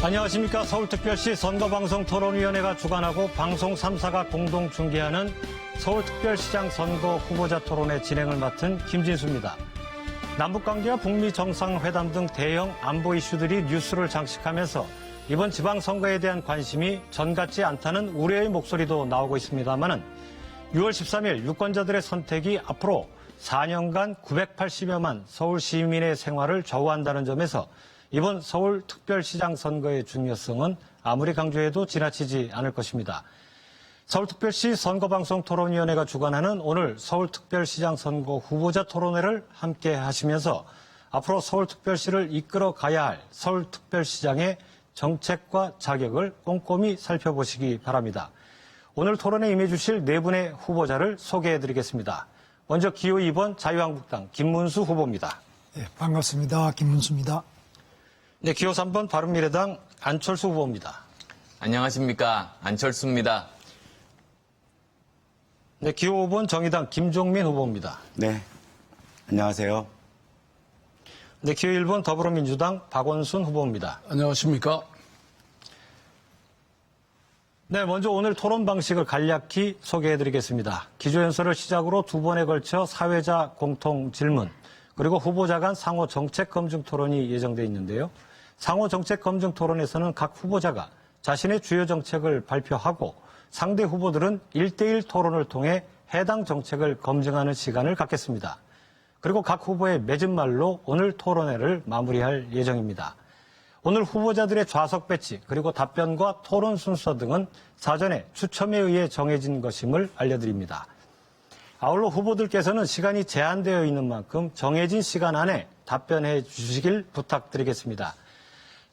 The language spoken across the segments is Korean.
안녕하십니까. 서울특별시 선거방송토론위원회가 주관하고 방송 3사가 공동 중계하는 서울특별시장 선거 후보자 토론회 진행을 맡은 김진수입니다. 남북관계와 북미 정상회담 등 대형 안보 이슈들이 뉴스를 장식하면서 이번 지방선거에 대한 관심이 전 같지 않다는 우려의 목소리도 나오고 있습니다만은 6월 13일 유권자들의 선택이 앞으로 4년간 980여만 서울 시민의 생활을 좌우한다는 점에서 이번 서울특별시장 선거의 중요성은 아무리 강조해도 지나치지 않을 것입니다. 서울특별시 선거방송토론위원회가 주관하는 오늘 서울특별시장 선거 후보자 토론회를 함께 하시면서 앞으로 서울특별시를 이끌어 가야 할 서울특별시장의 정책과 자격을 꼼꼼히 살펴보시기 바랍니다. 오늘 토론에 임해 주실 네 분의 후보자를 소개해드리겠습니다. 먼저 기호 2번 자유한국당 김문수 후보입니다. 네, 반갑습니다. 김문수입니다. 네, 기호 3번 바른미래당 안철수 후보입니다. 안녕하십니까. 안철수입니다. 네, 기호 5번 정의당 김종민 후보입니다. 네, 안녕하세요. 네, 기호 1번 더불어민주당 박원순 후보입니다. 안녕하십니까. 네, 먼저 오늘 토론 방식을 간략히 소개해드리겠습니다. 기조연설을 시작으로 두 번에 걸쳐 사회자 공통 질문, 그리고 후보자 간 상호 정책 검증 토론이 예정돼 있는데요. 상호 정책 검증 토론에서는 각 후보자가 자신의 주요 정책을 발표하고 상대 후보들은 1대1 토론을 통해 해당 정책을 검증하는 시간을 갖겠습니다. 그리고 각 후보의 맺은 말로 오늘 토론회를 마무리할 예정입니다. 오늘 후보자들의 좌석 배치 그리고 답변과 토론 순서 등은 사전에 추첨에 의해 정해진 것임을 알려드립니다. 아울러 후보들께서는 시간이 제한되어 있는 만큼 정해진 시간 안에 답변해 주시길 부탁드리겠습니다.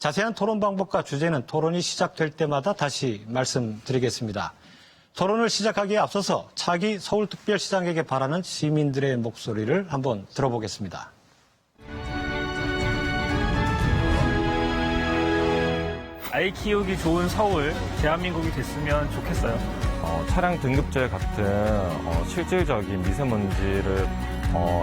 자세한 토론 방법과 주제는 토론이 시작될 때마다 다시 말씀드리겠습니다. 토론을 시작하기에 앞서서 차기 서울특별시장에게 바라는 시민들의 목소리를 한번 들어보겠습니다. 아이 키우기 좋은 서울, 대한민국이 됐으면 좋겠어요. 차량 등급제 같은 실질적인 미세먼지를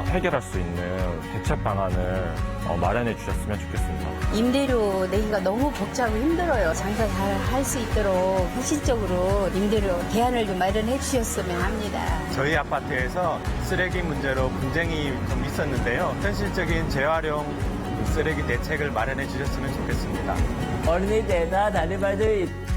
해결할 수 있는 대책 방안을 마련해 주셨으면 좋겠습니다. 임대료 내기가 너무 복잡하고 힘들어요. 장사 잘 할 수 있도록 현실적으로 임대료 대안을 좀 마련해 주셨으면 합니다. 저희 아파트에서 쓰레기 문제로 분쟁이 좀 있었는데요. 현실적인 재활용 쓰레기 대책을 마련해 주셨으면 좋겠습니다. 어른이 되다 다리발도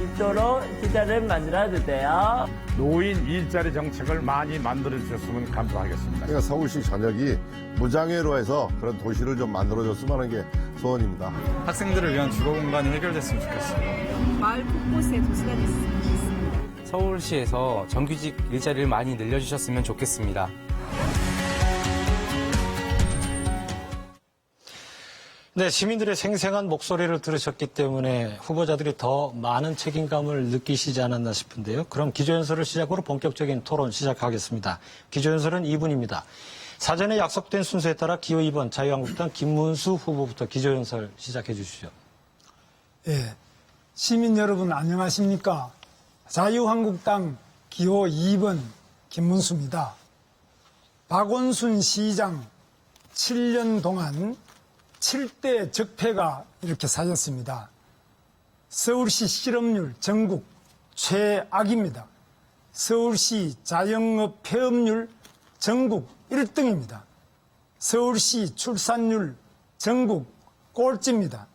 있도록 기자를 만들어주세요. 노인 일자리 정책을 많이 만들어 주셨으면 감사하겠습니다. 그러니까 서울시 전역이 무장애로 해서 그런 도시를 좀 만들어줬으면 하는 게 소원입니다. 학생들을 위한 주거 공간이 해결됐으면 좋겠습니다. 마을 곳곳에 도시가 됐으면 좋겠습니다. 서울시에서 정규직 일자리를 많이 늘려주셨으면 좋겠습니다. 네, 시민들의 생생한 목소리를 들으셨기 때문에 후보자들이 더 많은 책임감을 느끼시지 않았나 싶은데요. 그럼 기조연설을 시작으로 본격적인 토론 시작하겠습니다. 기조연설은 2분입니다. 사전에 약속된 순서에 따라 기호 2번 자유한국당 김문수 후보부터 기조연설 시작해 주시죠. 예, 시민 여러분 안녕하십니까. 자유한국당 기호 2번 김문수입니다. 박원순 시장 7년 동안 7대 적폐가 이렇게 쌓였습니다. 서울시 실업률 전국 최악입니다. 서울시 자영업 폐업률 전국 1등입니다. 서울시 출산율 전국 꼴찌입니다.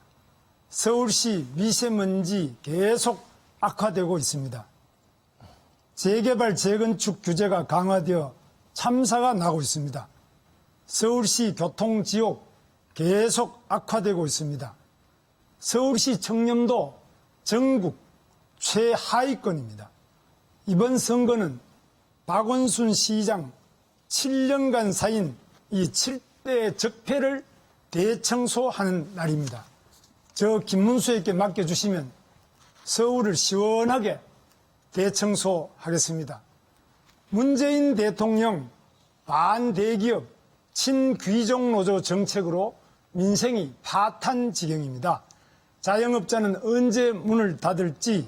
서울시 미세먼지 계속 악화되고 있습니다. 재개발 재건축 규제가 강화되어 참사가 나고 있습니다. 서울시 교통지옥 계속 악화되고 있습니다. 서울시 청렴도 전국 최하위권입니다. 이번 선거는 박원순 시장 7년간 쌓인 이 7대 적폐를 대청소하는 날입니다. 저 김문수에게 맡겨주시면 서울을 시원하게 대청소하겠습니다. 문재인 대통령 반대기업 친귀족 노조 정책으로 민생이 파탄 지경입니다. 자영업자는 언제 문을 닫을지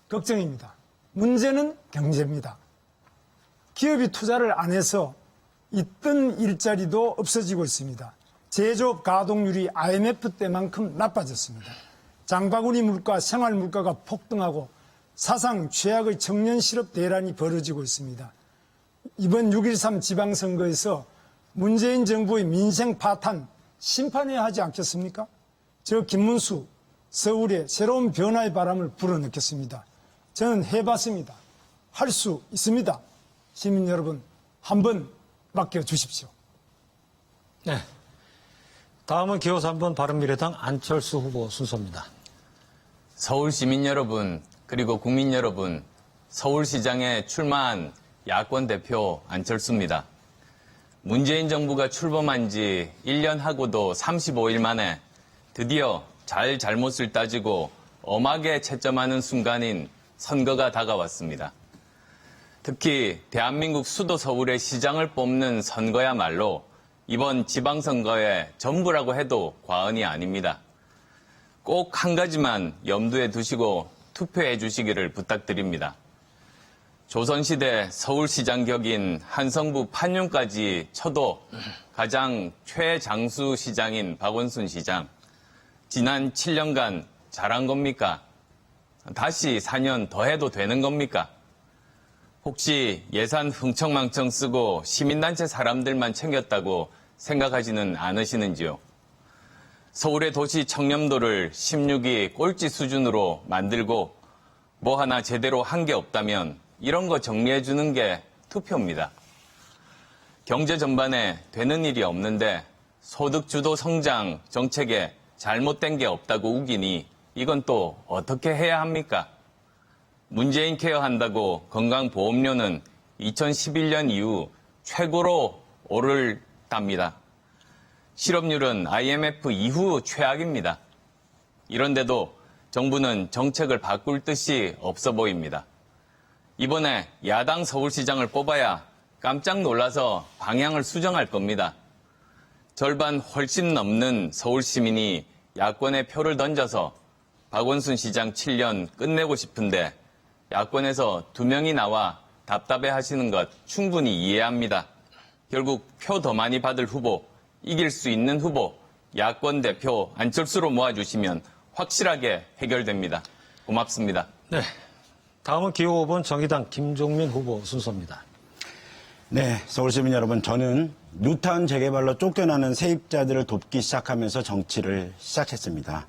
걱정입니다. 문제는 경제입니다. 기업이 투자를 안 해서 있던 일자리도 없어지고 있습니다. 제조업 가동률이 IMF 때만큼 나빠졌습니다. 장바구니 물가, 생활 물가가 폭등하고 사상 최악의 청년 실업 대란이 벌어지고 있습니다. 이번 6.13 지방선거에서 문재인 정부의 민생 파탄 심판해야 하지 않겠습니까? 저 김문수 서울에 새로운 변화의 바람을 불어넣겠습니다. 저는 해봤습니다. 할 수 있습니다. 시민 여러분, 한번 맡겨주십시오. 네. 다음은 기호 3번 바른미래당 안철수 후보 순서입니다. 서울 시민 여러분, 그리고 국민 여러분, 서울시장에 출마한 야권 대표 안철수입니다. 문재인 정부가 출범한 지 1년 하고도 35일 만에 드디어 잘못을 따지고 엄하게 채점하는 순간인 선거가 다가왔습니다. 특히 대한민국 수도 서울의 시장을 뽑는 선거야말로 이번 지방선거의 전부라고 해도 과언이 아닙니다. 꼭 한 가지만 염두에 두시고 투표해 주시기를 부탁드립니다. 조선시대 서울시장 격인 한성부 판륜까지 쳐도 가장 최장수 시장인 박원순 시장. 지난 7년간 잘한 겁니까? 다시 4년 더 해도 되는 겁니까? 혹시 예산 흥청망청 쓰고 시민단체 사람들만 챙겼다고 생각하지는 않으시는지요? 서울의 도시 청렴도를 16위 꼴찌 수준으로 만들고 뭐 하나 제대로 한 게 없다면 이런 거 정리해 주는 게 투표입니다. 경제 전반에 되는 일이 없는데 소득 주도 성장 정책에 잘못된 게 없다고 우기니 이건 또 어떻게 해야 합니까? 문재인 케어한다고 건강보험료는 2011년 이후 최고로 오를답니다. 실업률은 IMF 이후 최악입니다. 이런데도 정부는 정책을 바꿀 뜻이 없어 보입니다. 이번에 야당 서울시장을 뽑아야 깜짝 놀라서 방향을 수정할 겁니다. 절반 훨씬 넘는 서울 시민이 야권에 표를 던져서 박원순 시장 7년 끝내고 싶은데 야권에서 2명이 나와 답답해 하시는 것 충분히 이해합니다. 결국 표 더 많이 받을 후보, 이길 수 있는 후보, 야권 대표 안철수로 모아주시면 확실하게 해결됩니다. 고맙습니다. 네. 다음은 기호 5번 정의당 김종민 후보 순서입니다. 네, 서울시민 여러분, 저는 뉴타운 재개발로 쫓겨나는 세입자들을 돕기 시작하면서 정치를 시작했습니다.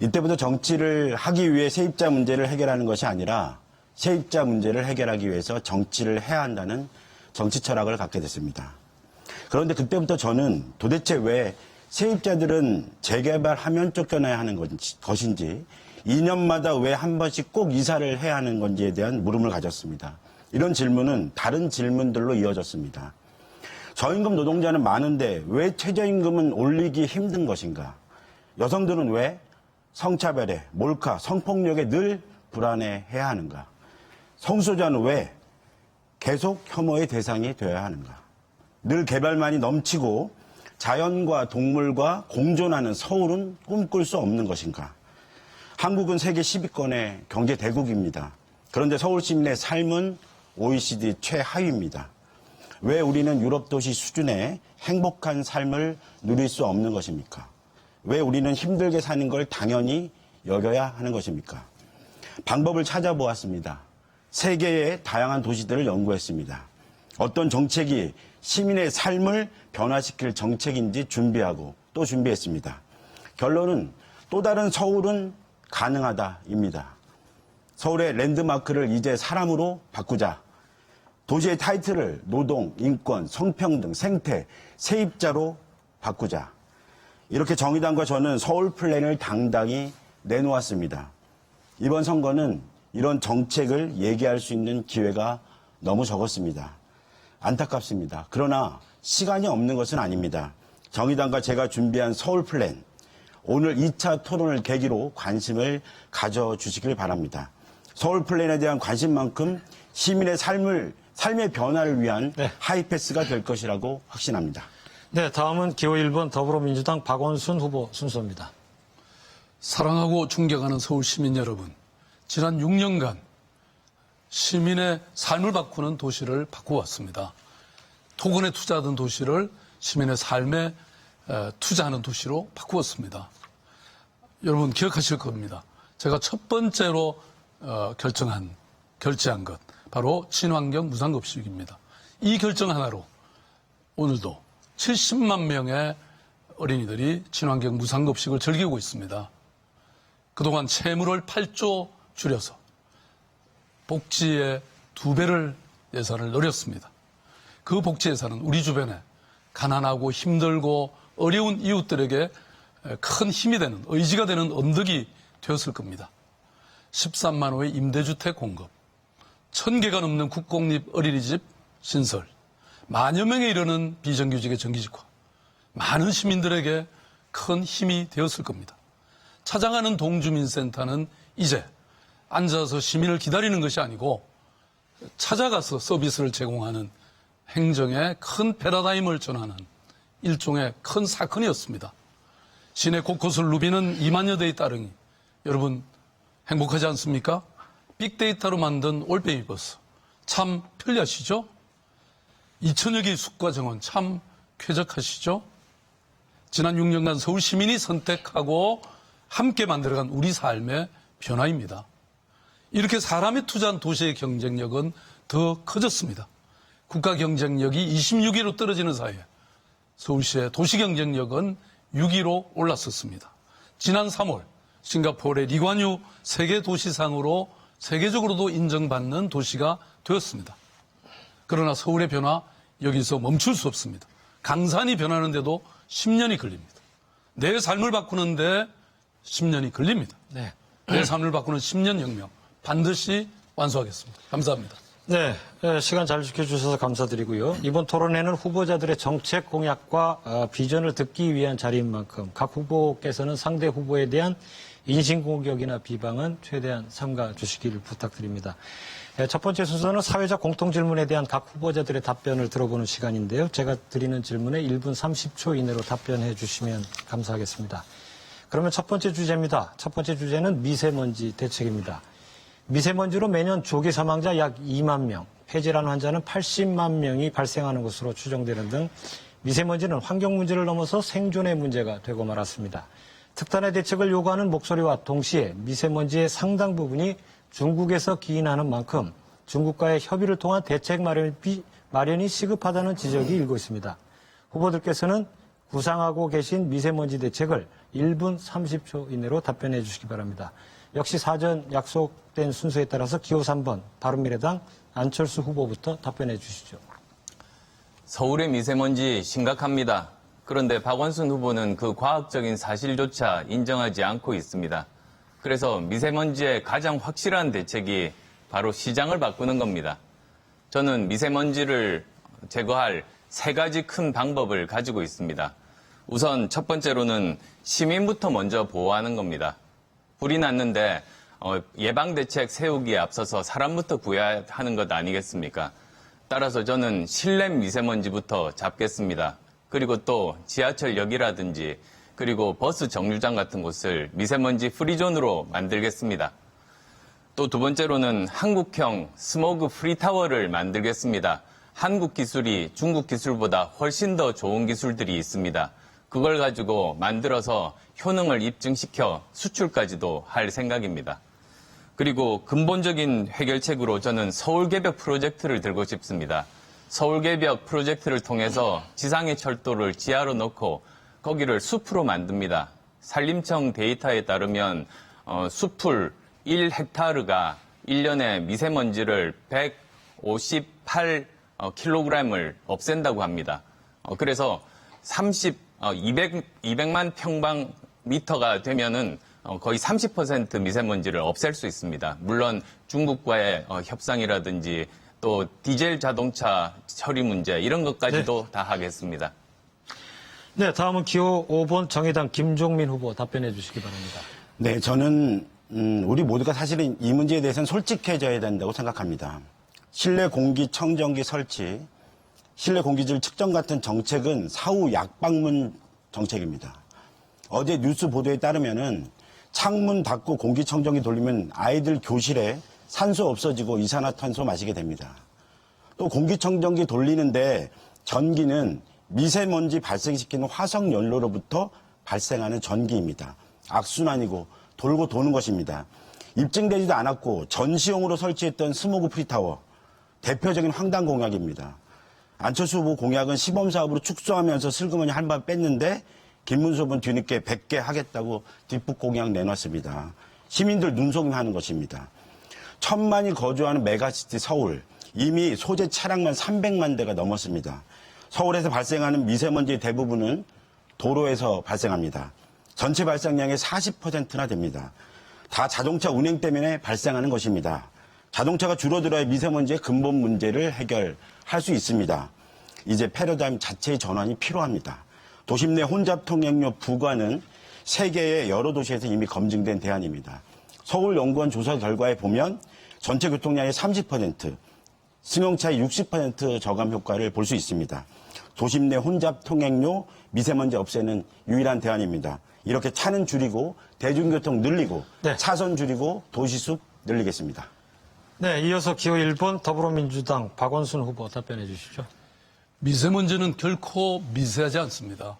이때부터 정치를 하기 위해 세입자 문제를 해결하는 것이 아니라 세입자 문제를 해결하기 위해서 정치를 해야 한다는 정치 철학을 갖게 됐습니다. 그런데 그때부터 저는 도대체 왜 세입자들은 재개발하면 쫓겨나야 하는 것인지 2년마다 왜 한 번씩 꼭 이사를 해야 하는 건지에 대한 물음을 가졌습니다. 이런 질문은 다른 질문들로 이어졌습니다. 저임금 노동자는 많은데 왜 최저임금은 올리기 힘든 것인가? 여성들은 왜 성차별에, 몰카, 성폭력에 늘 불안해해야 하는가? 성소수자는 왜 계속 혐오의 대상이 되어야 하는가? 늘 개발만이 넘치고 자연과 동물과 공존하는 서울은 꿈꿀 수 없는 것인가? 한국은 세계 10위권의 경제 대국입니다. 그런데 서울 시민의 삶은 OECD 최하위입니다. 왜 우리는 유럽 도시 수준의 행복한 삶을 누릴 수 없는 것입니까? 왜 우리는 힘들게 사는 걸 당연히 여겨야 하는 것입니까? 방법을 찾아보았습니다. 세계의 다양한 도시들을 연구했습니다. 어떤 정책이 시민의 삶을 변화시킬 정책인지 준비하고 또 준비했습니다. 결론은 또 다른 서울은 가능하다입니다. 서울의 랜드마크를 이제 사람으로 바꾸자. 도시의 타이틀을 노동, 인권, 성평등, 생태, 세입자로 바꾸자. 이렇게 정의당과 저는 서울 플랜을 당당히 내놓았습니다. 이번 선거는 이런 정책을 얘기할 수 있는 기회가 너무 적었습니다. 안타깝습니다. 그러나 시간이 없는 것은 아닙니다. 정의당과 제가 준비한 서울 플랜, 오늘 2차 토론을 계기로 관심을 가져주시길 바랍니다. 서울 플랜에 대한 관심만큼 시민의 삶의 변화를 위한 하이패스가 될 것이라고 확신합니다. 네, 다음은 기호 1번 더불어민주당 박원순 후보 순서입니다. 사랑하고 존경하는 서울 시민 여러분, 지난 6년간 시민의 삶을 바꾸는 도시를 바꾸었습니다. 토건에 투자하던 도시를 시민의 삶에 투자하는 도시로 바꾸었습니다. 여러분 기억하실 겁니다. 제가 첫 번째로 결제한 것 바로 친환경 무상급식입니다. 이 결정 하나로 오늘도 70만 명의 어린이들이 친환경 무상급식을 즐기고 있습니다. 그동안 채무를 8조 줄여서 복지의 2배를 예산을 늘렸습니다. 그 복지 예산은 우리 주변에 가난하고 힘들고 어려운 이웃들에게 큰 힘이 되는, 의지가 되는 언덕이 되었을 겁니다. 13만 호의 임대주택 공급, 1000개가 넘는 국공립 어린이집 신설, 만여 명에 이르는 비정규직의 정규직화, 많은 시민들에게 큰 힘이 되었을 겁니다. 찾아가는 동주민센터는 이제 앉아서 시민을 기다리는 것이 아니고 찾아가서 서비스를 제공하는 행정의 큰 패러다임을 전하는 일종의 큰 사건이었습니다. 시내 곳곳을 누비는 2만여 대의 따릉이, 여러분 행복하지 않습니까? 빅데이터로 만든 올빼미 버스 참 편리하시죠? 2천여 개의 숙과 정원 참 쾌적하시죠? 지난 6년간 서울 시민이 선택하고 함께 만들어간 우리 삶의 변화입니다. 이렇게 사람이 투자한 도시의 경쟁력은 더 커졌습니다. 국가 경쟁력이 26위로 떨어지는 사이에 서울시의 도시 경쟁력은 6위로 올랐었습니다. 지난 3월 싱가포르의 리관유 세계도시상으로 세계적으로도 인정받는 도시가 되었습니다. 그러나 서울의 변화 여기서 멈출 수 없습니다. 강산이 변하는데도 10년이 걸립니다. 내 삶을 바꾸는데 10년이 걸립니다. 네. 내 삶을 바꾸는 10년 혁명 반드시 완수하겠습니다. 감사합니다. 네, 시간 잘 지켜주셔서 감사드리고요. 이번 토론회는 후보자들의 정책 공약과 비전을 듣기 위한 자리인 만큼 각 후보께서는 상대 후보에 대한 인신공격이나 비방은 최대한 삼가 주시기를 부탁드립니다. 첫 번째 순서는 사회적 공통질문에 대한 각 후보자들의 답변을 들어보는 시간인데요. 제가 드리는 질문에 1분 30초 이내로 답변해 주시면 감사하겠습니다. 그러면 첫 번째 주제입니다. 첫 번째 주제는 미세먼지 대책입니다. 미세먼지로 매년 조기 사망자 약 2만 명, 폐질환 환자는 80만 명이 발생하는 것으로 추정되는 등 미세먼지는 환경 문제를 넘어서 생존의 문제가 되고 말았습니다. 특단의 대책을 요구하는 목소리와 동시에 미세먼지의 상당 부분이 중국에서 기인하는 만큼 중국과의 협의를 통한 대책 마련이 시급하다는 지적이 일고 있습니다. 후보들께서는 구상하고 계신 미세먼지 대책을 1분 30초 이내로 답변해 주시기 바랍니다. 역시 사전 약속된 순서에 따라서 기호 3번 바른미래당 안철수 후보부터 답변해 주시죠. 서울의 미세먼지 심각합니다. 그런데 박원순 후보는 그 과학적인 사실조차 인정하지 않고 있습니다. 그래서 미세먼지의 가장 확실한 대책이 바로 시장을 바꾸는 겁니다. 저는 미세먼지를 제거할 3가지 큰 방법을 가지고 있습니다. 우선 첫 번째로는 시민부터 먼저 보호하는 겁니다. 불이 났는데 예방대책 세우기에 앞서서 사람부터 구해야 하는 것 아니겠습니까? 따라서 저는 실내 미세먼지부터 잡겠습니다. 그리고 또 지하철역이라든지 그리고 버스 정류장 같은 곳을 미세먼지 프리존으로 만들겠습니다. 또 두 번째로는 한국형 스모그 프리타워를 만들겠습니다. 한국 기술이 중국 기술보다 훨씬 더 좋은 기술들이 있습니다. 그걸 가지고 만들어서 효능을 입증시켜 수출까지도 할 생각입니다. 그리고 근본적인 해결책으로 저는 서울개벽 프로젝트를 들고 싶습니다. 서울개벽 프로젝트를 통해서 지상의 철도를 지하로 넣고 거기를 숲으로 만듭니다. 산림청 데이터에 따르면 숲풀 1헥타르가 1년에 미세먼지를 158kg을 없앤다고 합니다. 그래서 200만 평방미터가 되면은 거의 30% 미세먼지를 없앨 수 있습니다. 물론 중국과의 협상이라든지 또 디젤 자동차 처리 문제 이런 것까지도 다 하겠습니다. 네, 다음은 기호 5번 정의당 김종민 후보 답변해 주시기 바랍니다. 네, 저는 우리 모두가 사실은 이 문제에 대해서는 솔직해져야 된다고 생각합니다. 실내 공기청정기 설치, 실내 공기질 측정 같은 정책은 사후 약방문 정책입니다. 어제 뉴스 보도에 따르면은 창문 닫고 공기청정기 돌리면 아이들 교실에 산소 없어지고 이산화탄소 마시게 됩니다. 또 공기청정기 돌리는데 전기는 미세먼지 발생시키는 화석연료로부터 발생하는 전기입니다. 악순환이고 돌고 도는 것입니다. 입증되지도 않았고 전시용으로 설치했던 스모그 프리타워, 대표적인 황당 공약입니다. 안철수 후보 공약은 시범사업으로 축소하면서 슬그머니 한 발 뺐는데 김문수 후보는 뒤늦게 100개 하겠다고 뒷북 공약 내놨습니다. 시민들 눈속임하는 것입니다. 1,000만이 거주하는 메가시티 서울, 이미 소재 차량만 300만 대가 넘었습니다. 서울에서 발생하는 미세먼지의 대부분은 도로에서 발생합니다. 전체 발생량의 40%나 됩니다. 다 자동차 운행 때문에 발생하는 것입니다. 자동차가 줄어들어야 미세먼지의 근본 문제를 해결할 수 있습니다. 이제 패러다임 자체의 전환이 필요합니다. 도심 내 혼잡 통행료 부과는 세계의 여러 도시에서 이미 검증된 대안입니다. 서울연구원 조사 결과에 보면 전체 교통량의 30%, 승용차의 60% 저감 효과를 볼 수 있습니다. 도심 내 혼잡 통행료, 미세먼지 없애는 유일한 대안입니다. 이렇게 차는 줄이고 대중교통 늘리고 차선 줄이고 도시숲 늘리겠습니다. 네, 이어서 기호 1번 더불어민주당 박원순 후보 답변해 주시죠. 미세먼지는 결코 미세하지 않습니다.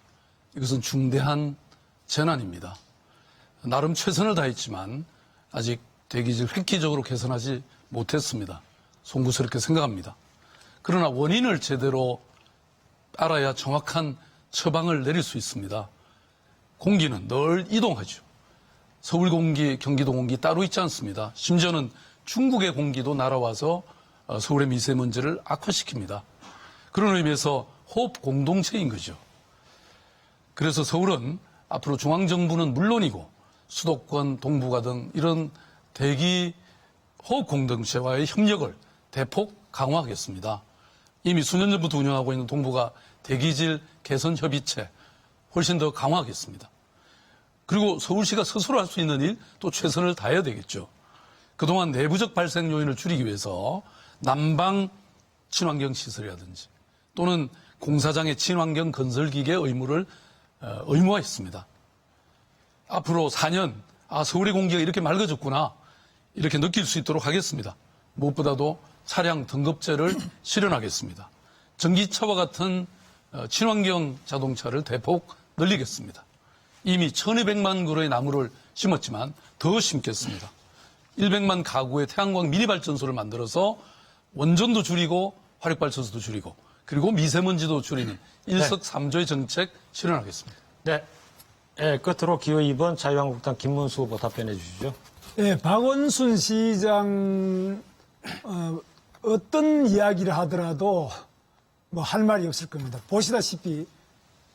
이것은 중대한 재난입니다. 나름 최선을 다했지만 아직 대기질 획기적으로 개선하지 못했습니다. 송구스럽게 생각합니다. 그러나 원인을 제대로 알아야 정확한 처방을 내릴 수 있습니다. 공기는 늘 이동하죠. 서울 공기, 경기도 공기 따로 있지 않습니다. 심지어는 중국의 공기도 날아와서 서울의 미세먼지를 악화시킵니다. 그런 의미에서 호흡 공동체인 거죠. 그래서 서울은 앞으로 중앙정부는 물론이고 수도권, 동부가 등 이런 대기 호흡 공동체와의 협력을 대폭 강화하겠습니다. 이미 수년 전부터 운영하고 있는 동부가 대기질 개선 협의체 훨씬 더 강화하겠습니다. 그리고 서울시가 스스로 할 수 있는 일 또 최선을 다해야 되겠죠. 그동안 내부적 발생 요인을 줄이기 위해서 난방 친환경 시설이라든지 또는 공사장의 친환경 건설 기계 의무를 의무화했습니다. 앞으로 4년 서울의 공기가 이렇게 맑아졌구나 이렇게 느낄 수 있도록 하겠습니다. 무엇보다도 차량 등급제를 실현하겠습니다. 전기차와 같은 친환경 자동차를 대폭 늘리겠습니다. 이미 1200만 그루의 나무를 심었지만 더 심겠습니다. 100만 가구의 태양광 미니 발전소를 만들어서 원전도 줄이고 화력발전소도 줄이고 그리고 미세먼지도 줄이는 일석삼조의 정책 실현하겠습니다. 네. 끝으로 기호 2번 자유한국당 김문수 후보 답변해 주시죠. 네, 박원순 시장 어떤 이야기를 하더라도 뭐 할 말이 없을 겁니다. 보시다시피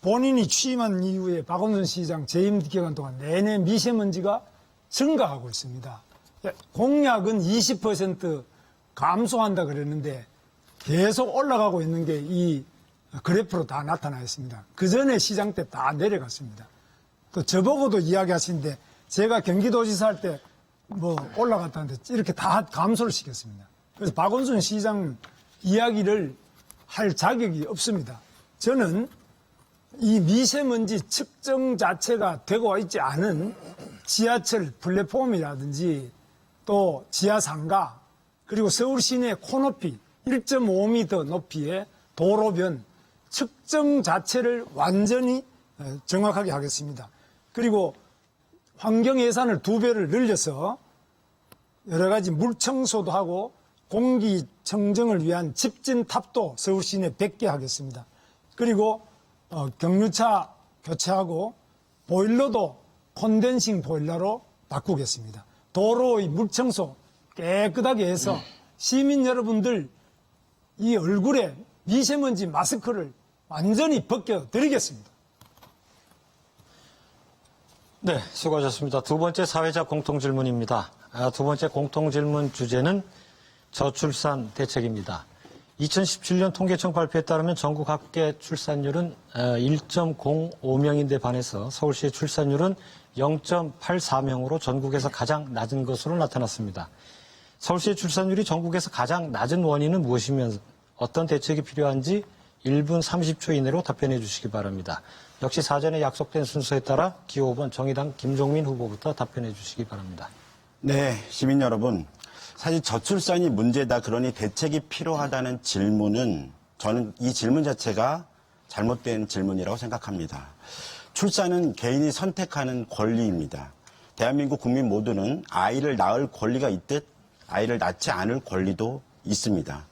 본인이 취임한 이후에 박원순 시장 재임 기간 동안 내내 미세먼지가 증가하고 있습니다. 공약은 20% 감소한다 그랬는데 계속 올라가고 있는 게 이 그래프로 다 나타나 있습니다. 그 전에 시장 때 다 내려갔습니다. 또 저보고도 이야기하시는데 제가 경기도지사 할 때 뭐 올라갔다는데 이렇게 다 감소를 시켰습니다. 그래서 박원순 시장 이야기를 할 자격이 없습니다. 저는 이 미세먼지 측정 자체가 되고 있지 않은 지하철 플랫폼이라든지 또 지하상가 그리고 서울 시내 코높이 1.5m 높이의 도로변 측정 자체를 완전히 정확하게 하겠습니다. 그리고 환경 예산을 2배를 늘려서 여러 가지 물 청소도 하고 공기 청정을 위한 집진탑도 서울 시내 100개 하겠습니다. 그리고 경유차 교체하고 보일러도 콘덴싱 보일러로 바꾸겠습니다. 도로의 물 청소 깨끗하게 해서 시민 여러분들 이 얼굴에 미세먼지 마스크를 완전히 벗겨드리겠습니다. 네, 수고하셨습니다. 두 번째 사회자 공통질문입니다. 두 번째 공통질문 주제는 저출산 대책입니다. 2017년 통계청 발표에 따르면 전국 합계 출산율은 1.05명인데 반해서 서울시의 출산율은 0.84명으로 전국에서 가장 낮은 것으로 나타났습니다. 서울시의 출산율이 전국에서 가장 낮은 원인은 무엇이며 어떤 대책이 필요한지 1분 30초 이내로 답변해 주시기 바랍니다. 역시 사전에 약속된 순서에 따라 기호 5번 정의당 김종민 후보부터 답변해 주시기 바랍니다. 네, 시민 여러분. 사실 저출산이 문제다, 그러니 대책이 필요하다는 질문은 저는 이 질문 자체가 잘못된 질문이라고 생각합니다. 출산은 개인이 선택하는 권리입니다. 대한민국 국민 모두는 아이를 낳을 권리가 있듯 아이를 낳지 않을 권리도 있습니다.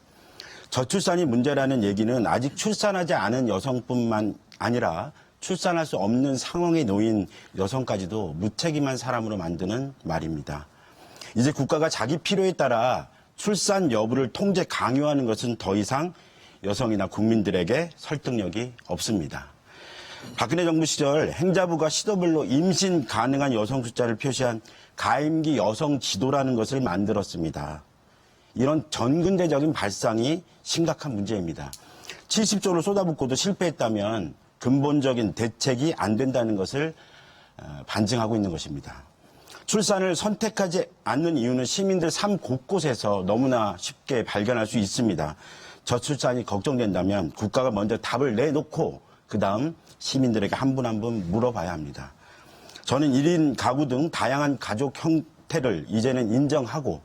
저출산이 문제라는 얘기는 아직 출산하지 않은 여성뿐만 아니라 출산할 수 없는 상황에 놓인 여성까지도 무책임한 사람으로 만드는 말입니다. 이제 국가가 자기 필요에 따라 출산 여부를 통제 강요하는 것은 더 이상 여성이나 국민들에게 설득력이 없습니다. 박근혜 정부 시절 행자부가 시도별로 임신 가능한 여성 숫자를 표시한 가임기 여성 지도라는 것을 만들었습니다. 이런 전근대적인 발상이 심각한 문제입니다. 70조를 쏟아붓고도 실패했다면 근본적인 대책이 안 된다는 것을 반증하고 있는 것입니다. 출산을 선택하지 않는 이유는 시민들 삶 곳곳에서 너무나 쉽게 발견할 수 있습니다. 저출산이 걱정된다면 국가가 먼저 답을 내놓고 그다음 시민들에게 한 분 한 분 물어봐야 합니다. 저는 1인 가구 등 다양한 가족 형태를 이제는 인정하고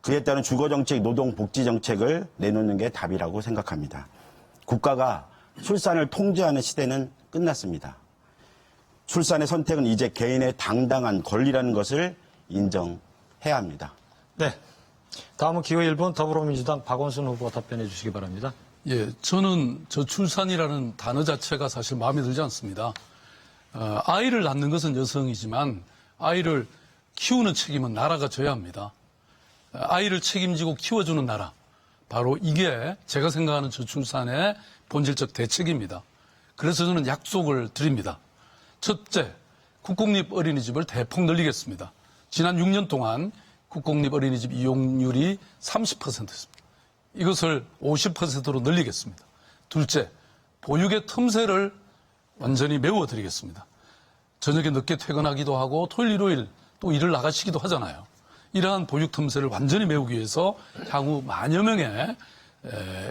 그에 따른 주거정책, 노동복지정책을 내놓는 게 답이라고 생각합니다. 국가가 출산을 통제하는 시대는 끝났습니다. 출산의 선택은 이제 개인의 당당한 권리라는 것을 인정해야 합니다. 네. 다음은 기호 1번 더불어민주당 박원순 후보 답변해 주시기 바랍니다. 예, 저는 저출산이라는 단어 자체가 사실 마음에 들지 않습니다. 아이를 낳는 것은 여성이지만 아이를 키우는 책임은 나라가 져야 합니다. 아이를 책임지고 키워주는 나라, 바로 이게 제가 생각하는 저출산의 본질적 대책입니다. 그래서 저는 약속을 드립니다. 첫째, 국공립 어린이집을 대폭 늘리겠습니다. 지난 6년 동안 국공립 어린이집 이용률이 30%였습니다. 이것을 50%로 늘리겠습니다. 둘째, 보육의 틈새를 완전히 메워드리겠습니다. 저녁에 늦게 퇴근하기도 하고 토요일, 일요일 또 일을 나가시기도 하잖아요. 이러한 보육 틈새를 완전히 메우기 위해서 향후 만여 명의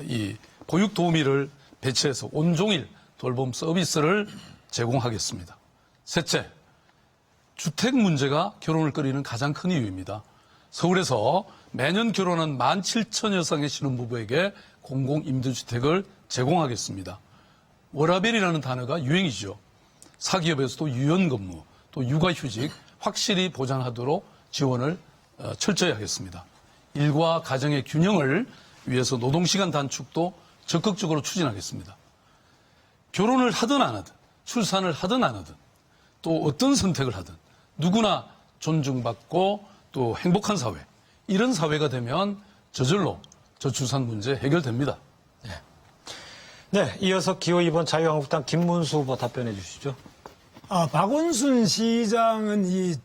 이 보육 도우미를 배치해서 온종일 돌봄 서비스를 제공하겠습니다. 셋째, 주택 문제가 결혼을 꺼리는 가장 큰 이유입니다. 서울에서 매년 결혼한 17,000여 쌍의 신혼부부에게 공공임대주택을 제공하겠습니다. 워라밸이라는 단어가 유행이죠. 사기업에서도 유연근무, 또 육아휴직 확실히 보장하도록 지원을 철저히 하겠습니다. 일과 가정의 균형을 위해서 노동시간 단축도 적극적으로 추진하겠습니다. 결혼을 하든 안 하든, 출산을 하든 안 하든, 또 어떤 선택을 하든 누구나 존중받고 또 행복한 사회, 이런 사회가 되면 저절로 저출산 문제 해결됩니다. 네, 이어서 기호 2번 자유한국당 김문수 후보 답변해 주시죠. 박원순 시장은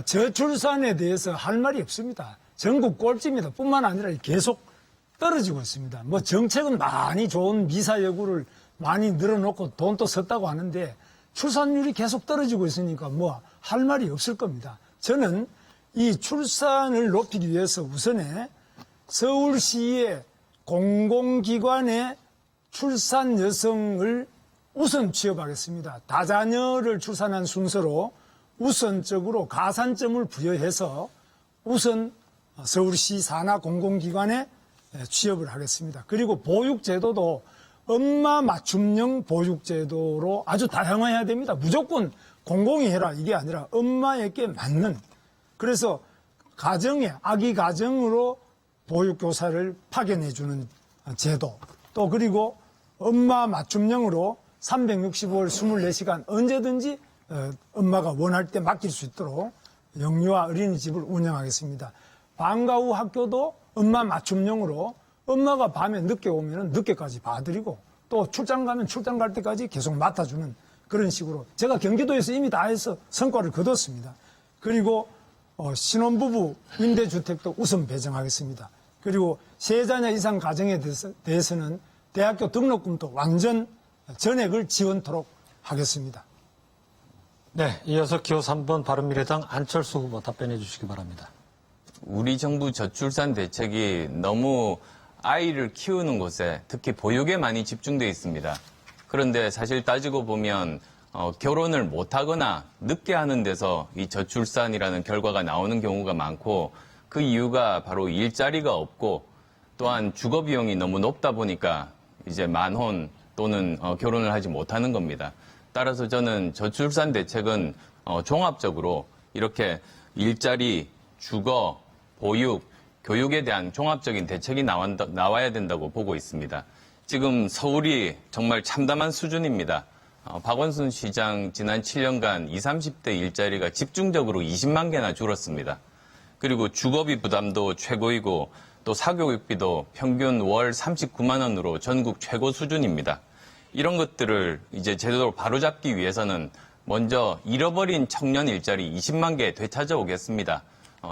저출산에 대해서 할 말이 없습니다. 전국 꼴찌입니다. 뿐만 아니라 계속 떨어지고 있습니다. 뭐 정책은 많이 좋은 미사여구를 많이 늘어놓고 돈도 썼다고 하는데 출산율이 계속 떨어지고 있으니까 뭐 할 말이 없을 겁니다. 저는 이 출산을 높이기 위해서 우선에 서울시의 공공기관의 출산 여성을 우선 취업하겠습니다. 다자녀를 출산한 순서로 우선적으로 가산점을 부여해서 우선 서울시 산하 공공기관에 취업을 하겠습니다. 그리고 보육제도도 엄마 맞춤형 보육제도로 아주 다양화해야 됩니다. 무조건 공공이 해라 이게 아니라 엄마에게 맞는, 그래서 가정에 아기 가정으로 보육교사를 파견해주는 제도, 또 그리고 엄마 맞춤형으로 365일 24시간 언제든지 엄마가 원할 때 맡길 수 있도록 영유아 어린이집을 운영하겠습니다. 방과 후 학교도 엄마 맞춤형으로 엄마가 밤에 늦게 오면 늦게까지 봐드리고 또 출장 가면 출장 갈 때까지 계속 맡아주는 그런 식으로 제가 경기도에서 이미 다 해서 성과를 거뒀습니다. 그리고 신혼부부 임대주택도 우선 배정하겠습니다. 그리고 세 자녀 이상 가정에 대해서는 대학교 등록금도 완전 전액을 지원토록 하겠습니다. 네, 이어서 기호 3번 바른미래당 안철수 후보 답변해 주시기 바랍니다. 우리 정부 저출산 대책이 너무 아이를 키우는 곳에 특히 보육에 많이 집중되어 있습니다. 그런데 사실 따지고 보면 결혼을 못하거나 늦게 하는 데서 이 저출산이라는 결과가 나오는 경우가 많고 그 이유가 바로 일자리가 없고 또한 주거 비용이 너무 높다 보니까 이제 만혼 또는 결혼을 하지 못하는 겁니다. 따라서 저는 저출산 대책은 종합적으로 이렇게 일자리, 주거, 보육, 교육에 대한 종합적인 대책이 나와야 된다고 보고 있습니다. 지금 서울이 정말 참담한 수준입니다. 박원순 시장 지난 7년간 20, 30대 일자리가 집중적으로 20만 개나 줄었습니다. 그리고 주거비 부담도 최고이고 또 사교육비도 평균 월 39만 원으로 전국 최고 수준입니다. 이런 것들을 이제 제대로 바로잡기 위해서는 먼저 잃어버린 청년 일자리 20만 개 되찾아오겠습니다.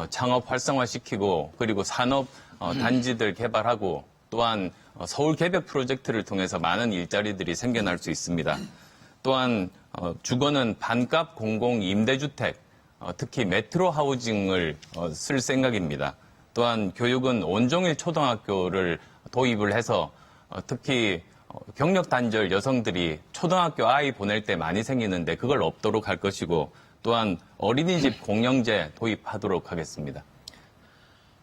창업 활성화시키고 그리고 산업 단지들 개발하고 또한 서울 개벽 프로젝트를 통해서 많은 일자리들이 생겨날 수 있습니다. 또한 주거는 반값 공공 임대주택, 특히 메트로 하우징을 쓸 생각입니다. 또한 교육은 온종일 초등학교를 도입을 해서 특히 경력 단절 여성들이 초등학교 아이 보낼 때 많이 생기는데 그걸 없도록 할 것이고 또한 어린이집 공영제 도입하도록 하겠습니다.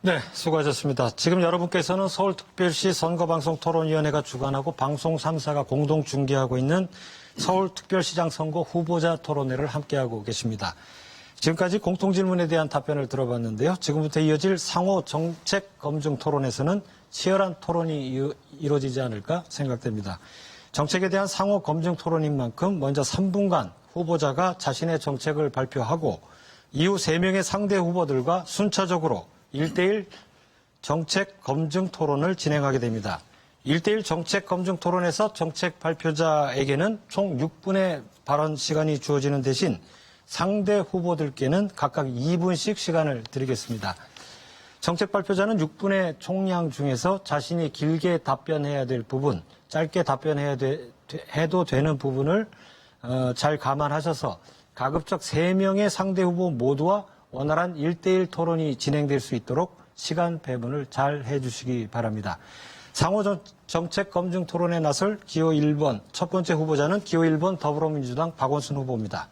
네, 수고하셨습니다. 지금 여러분께서는 서울특별시 선거방송토론위원회가 주관하고 방송 3사가 공동 중계하고 있는 서울특별시장 선거 후보자 토론회를 함께하고 계십니다. 지금까지 공통질문에 대한 답변을 들어봤는데요. 지금부터 이어질 상호 정책 검증 토론에서는 치열한 토론이 이루어지지 않을까 생각됩니다. 정책에 대한 상호 검증 토론인 만큼 먼저 3분간 후보자가 자신의 정책을 발표하고 이후 3명의 상대 후보들과 순차적으로 1대1 정책 검증 토론을 진행하게 됩니다. 1대1 정책 검증 토론에서 정책 발표자에게는 총 6분의 발언 시간이 주어지는 대신 상대 후보들께는 각각 2분씩 시간을 드리겠습니다. 정책 발표자는 6분의 총량 중에서 자신이 길게 답변해야 될 부분, 짧게 해도 되는 부분을 잘 감안하셔서 가급적 3명의 상대 후보 모두와 원활한 1대1 토론이 진행될 수 있도록 시간 배분을 잘 해주시기 바랍니다. 상호 정책 검증 토론에 나설 기호 1번 첫 번째 후보자는 기호 1번 더불어민주당 박원순 후보입니다.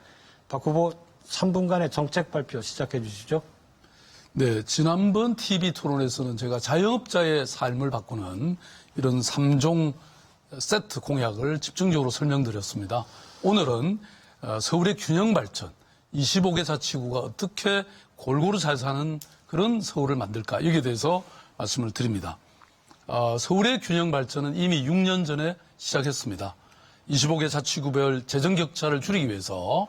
박 후보 3분간의 정책 발표 시작해 주시죠. 네, 지난번 TV 토론에서는 제가 자영업자의 삶을 바꾸는 이런 3종 세트 공약을 집중적으로 설명드렸습니다. 오늘은 서울의 균형 발전, 25개 자치구가 어떻게 골고루 잘 사는 그런 서울을 만들까 여기에 대해서 말씀을 드립니다. 서울의 균형 발전은 이미 6년 전에 시작했습니다. 25개 자치구별 재정 격차를 줄이기 위해서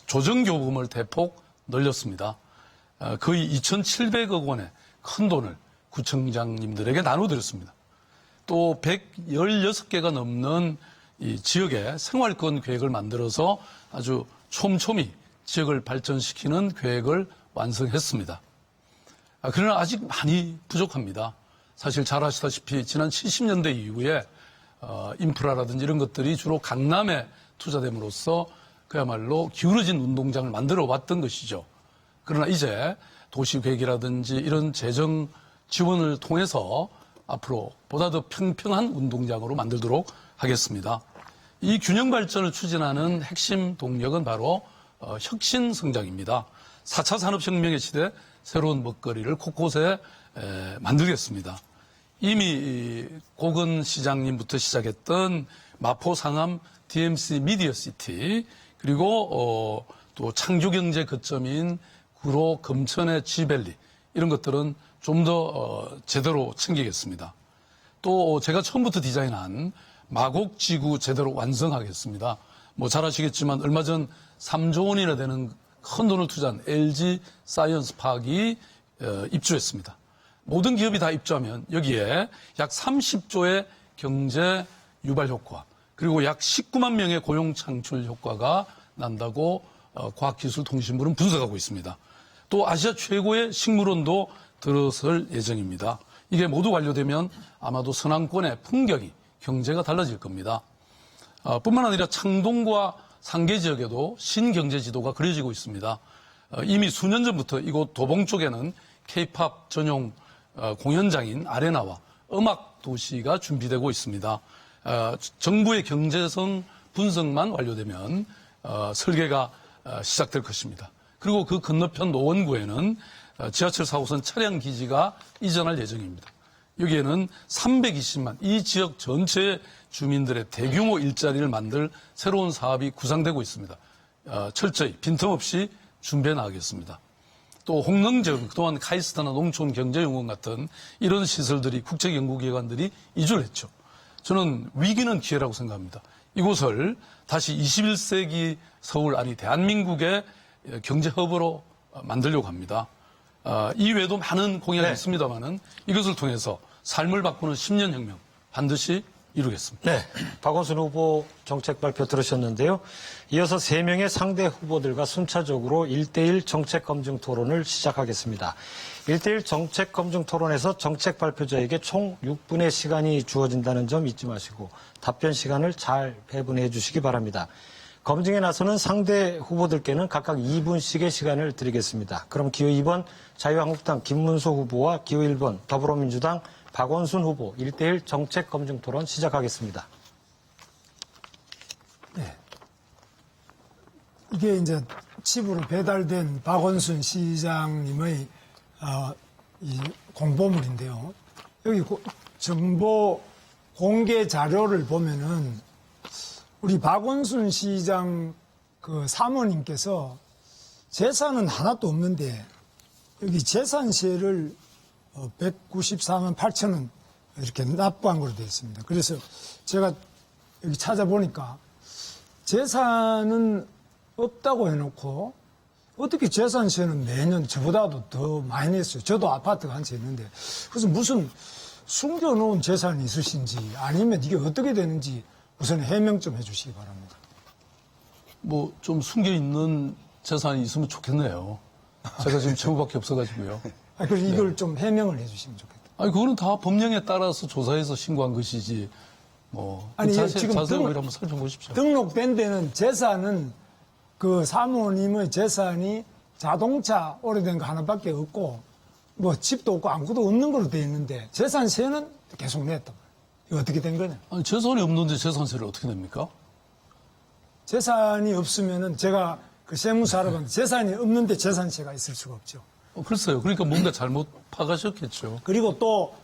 조정교부금을 대폭 늘렸습니다. 거의 2,700억 원의 큰 돈을 구청장님들에게 나눠드렸습니다. 또 116개가 넘는 이 지역의 생활권 계획을 만들어서 아주 촘촘히 지역을 발전시키는 계획을 완성했습니다. 그러나 아직 많이 부족합니다. 사실 잘 아시다시피 지난 70년대 이후에 인프라라든지 이런 것들이 주로 강남에 투자됨으로써 그야말로 기울어진 운동장을 만들어 왔던 것이죠. 그러나 이제 도시계획이라든지 이런 재정 지원을 통해서 앞으로 보다 더 평평한 운동장으로 만들도록 하겠습니다. 이 균형 발전을 추진하는 핵심 동력은 바로 혁신 성장입니다. 4차 산업혁명의 시대 새로운 먹거리를 곳곳에 만들겠습니다. 이미 고건 시장님부터 시작했던 마포 상암 DMC 미디어시티 그리고 또 창조경제 거점인 구로 금천의 G밸리 이런 것들은 좀 더 제대로 챙기겠습니다. 또 제가 처음부터 디자인한 마곡지구 제대로 완성하겠습니다. 뭐 잘 아시겠지만 얼마 전 3조 원이나 되는 큰 돈을 투자한 LG 사이언스 파크이 입주했습니다. 모든 기업이 다 입주하면 여기에 약 30조의 경제 유발 효과 그리고 약 19만 명의 고용 창출 효과가 난다고 과학기술통신부는 분석하고 있습니다. 또 아시아 최고의 식물원도 들어설 예정입니다. 이게 모두 완료되면 아마도 서남권의 풍경이 경제가 달라질 겁니다. 뿐만 아니라 창동과 상계 지역에도 신경제 지도가 그려지고 있습니다. 이미 수년 전부터 이곳 도봉 쪽에는 K-팝 전용 공연장인 아레나와 음악 도시가 준비되고 있습니다. 정부의 경제성 분석만 완료되면 설계가 시작될 것입니다. 그리고 그 건너편 노원구에는 지하철 4호선 차량 기지가 이전할 예정입니다. 여기에는 320만 이 지역 전체의 주민들의 대규모 일자리를 만들 새로운 사업이 구상되고 있습니다. 철저히 빈틈없이 준비해 나가겠습니다. 또 홍능지역, 그동안 카이스트나 농촌경제연구원 같은 이런 시설들이 국제연구기관들이 이주를 했죠. 저는 위기는 기회라고 생각합니다. 이곳을 다시 21세기 서울, 아니 대한민국의 경제허브로 만들려고 합니다. 이외에도 많은 공약이 있습니다만은 이것을 통해서 삶을 바꾸는 10년 혁명 반드시 이루겠습니다. 네, 박원순 후보 정책 발표 들으셨는데요. 이어서 3명의 상대 후보들과 순차적으로 1대1 정책 검증 토론을 시작하겠습니다. 1대1 정책 검증 토론에서 정책 발표자에게 총 6분의 시간이 주어진다는 점 잊지 마시고 답변 시간을 잘 배분해 주시기 바랍니다. 검증에 나서는 상대 후보들께는 각각 2분씩의 시간을 드리겠습니다. 그럼 기호 2번 자유한국당 김문수 후보와 기호 1번 더불어민주당 박원순 후보 1대1 정책 검증 토론 시작하겠습니다. 네. 이게 이제 칩으로 배달된 박원순 시장님의 이 공보물인데요. 여기 정보 공개 자료를 보면은 우리 박원순 시장 그 사모님께서 재산은 하나도 없는데 여기 재산세를 194만 8천 원 이렇게 납부한 걸로 되어 있습니다. 그래서 제가 여기 찾아보니까 재산은 없다고 해놓고 어떻게 재산세는 매년 저보다도 더 많이 냈어요. 저도 아파트가 한 채 있는데. 그래서 무슨 숨겨놓은 재산이 있으신지 아니면 이게 어떻게 되는지 우선 해명 좀 해주시기 바랍니다. 뭐 좀 숨겨있는 재산이 있으면 좋겠네요. 제가 지금 채무밖에 없어가지고요. 그래서 이걸 좀 해명을 해주시면 좋겠다. 아니, 그거는 다 법령에 따라서 조사해서 신고한 것이지, 뭐. 아니, 자세히 지금 한번 살펴보십시오. 등록된 데는 재산은 그 사모님의 재산이 자동차 오래된 거 하나밖에 없고, 뭐 집도 없고 아무것도 없는 걸로 되어 있는데, 재산세는 계속 냈단 말이에요. 이거 어떻게 된 거냐? 아니, 재산이 없는데 재산세를 어떻게 냅니까? 재산이 없으면은 제가 그 세무사 알아봤는데 재산이 없는데 재산세가 있을 수가 없죠. 글쎄요. 그러니까 뭔가 잘못 파가셨겠죠. 그리고 또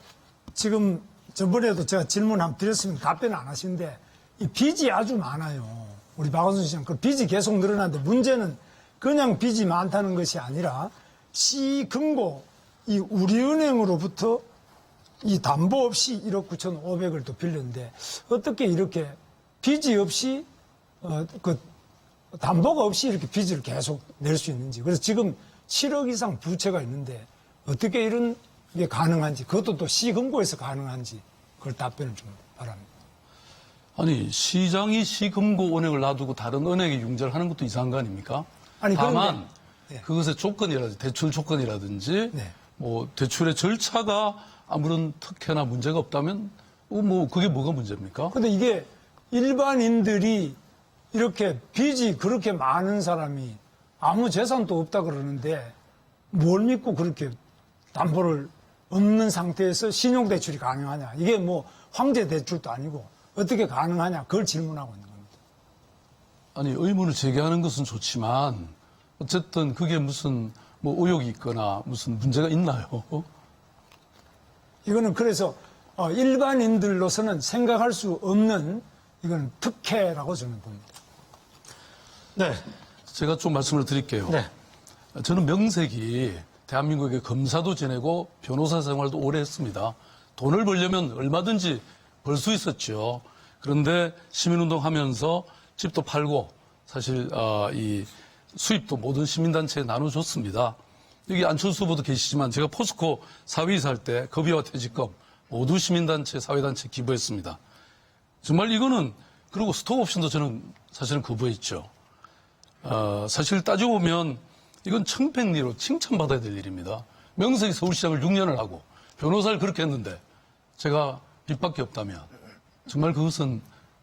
지금 저번에도 제가 질문 한번 드렸으면 답변 안 하시는데 이 빚이 아주 많아요. 우리 박원순 시장 그 빚이 계속 늘어나는데 문제는 그냥 빚이 많다는 것이 아니라 시금고 이 우리은행으로부터 이 담보 없이 1억 9,500을 또 빌렸는데 어떻게 이렇게 빚이 없이 그 담보가 없이 이렇게 빚을 계속 낼 수 있는지. 그래서 지금 7억 이상 부채가 있는데 어떻게 이런 게 가능한지, 그것도 또 시금고에서 가능한지 그걸 답변을 좀 바랍니다. 아니, 시장이 시금고 은행을 놔두고 다른 은행에 융자를 하는 것도 이상한 거 아닙니까? 아니, 다만 네. 그것의 조건이라든지 대출 조건이라든지 뭐 대출의 절차가 아무런 특혜나 문제가 없다면 뭐 그게 뭐가 문제입니까? 근데 이게 일반인들이 이렇게 빚이 그렇게 많은 사람이 아무 재산도 없다 그러는데 뭘 믿고 그렇게 담보를 없는 상태에서 신용대출이 가능하냐. 이게 뭐 황제대출도 아니고 어떻게 가능하냐. 그걸 질문하고 있는 겁니다. 아니, 의문을 제기하는 것은 좋지만 어쨌든 그게 무슨 뭐 의혹이 있거나 무슨 문제가 있나요? 이거는 그래서 일반인들로서는 생각할 수 없는 이건 특혜라고 저는 봅니다. 네. 제가 좀 말씀을 드릴게요. 네. 저는 명색이 대한민국의 검사도 지내고 변호사 생활도 오래 했습니다. 돈을 벌려면 얼마든지 벌 수 있었죠. 그런데 시민운동 하면서 집도 팔고 사실 이 수입도 모든 시민단체에 나눠줬습니다. 여기 안철수 후보도 계시지만 제가 포스코 사위이사 할 때 급여와 퇴직금 모두 시민단체, 사회단체 기부했습니다. 정말 이거는 그리고 스톡옵션도 저는 사실은 거부했죠. 사실 따지고 보면 이건 청백리로 칭찬받아야 될 일입니다. 명색이 서울시장을 6년을 하고 변호사를 그렇게 했는데 제가 빚밖에 없다면 정말 그것은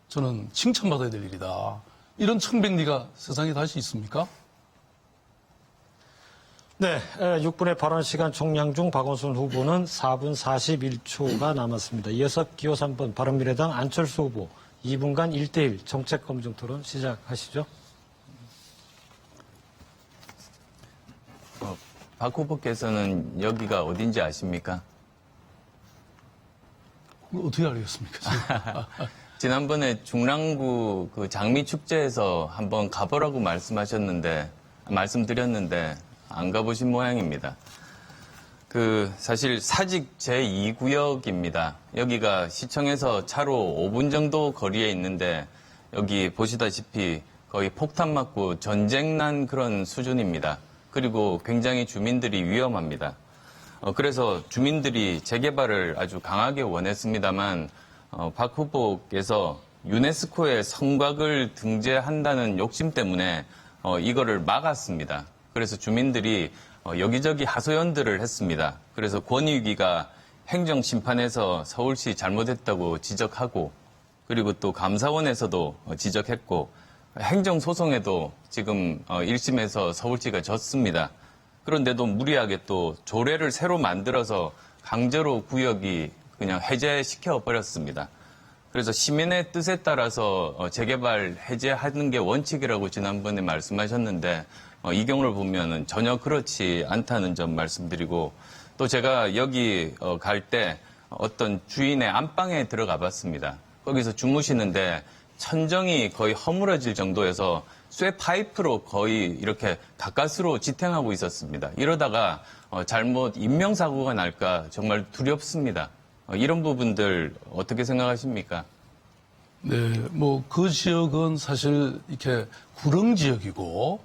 저는 칭찬받아야 될 일이다. 이런 청백리가 세상에 다시 있습니까? 네, 6분의 발언 시간 총량 중 박원순 후보는 4분 41초가 남았습니다. 이어서 기호 3번 바른미래당 안철수 후보 2분간 1대1 정책 검증 토론 시작하시죠. 박 후보께서는 여기가 어딘지 아십니까? 어떻게 알겠습니까? 지난번에 중랑구 그 장미 축제에서 한번 가보라고 말씀드렸는데 안 가보신 모양입니다. 사실 사직 제2구역입니다. 여기가 시청에서 차로 5분 정도 거리에 있는데 여기 보시다시피 거의 폭탄 맞고 전쟁 난 그런 수준입니다. 그리고 굉장히 주민들이 위험합니다. 그래서 주민들이 재개발을 아주 강하게 원했습니다만 박 후보께서 유네스코의 성곽을 등재한다는 욕심 때문에 이거를 막았습니다. 그래서 주민들이 여기저기 하소연들을 했습니다. 그래서 권익위가 행정심판에서 서울시 잘못했다고 지적하고 그리고 또 감사원에서도 지적했고 행정소송에도 지금 1심에서 서울시가 졌습니다. 그런데도 무리하게 또 조례를 새로 만들어서 강제로 구역이 그냥 해제시켜 버렸습니다. 그래서 시민의 뜻에 따라서 재개발 해제하는 게 원칙이라고 지난번에 말씀하셨는데 이 경우를 보면 전혀 그렇지 않다는 점 말씀드리고 또 제가 여기 갈 때 어떤 주인의 안방에 들어가 봤습니다. 거기서 주무시는데 천정이 거의 허물어질 정도여서 쇠 파이프로 거의 이렇게 가까스로 지탱하고 있었습니다. 이러다가 잘못 인명사고가 날까 정말 두렵습니다. 이런 부분들 어떻게 생각하십니까? 네, 그 지역은 사실 이렇게 구릉 지역이고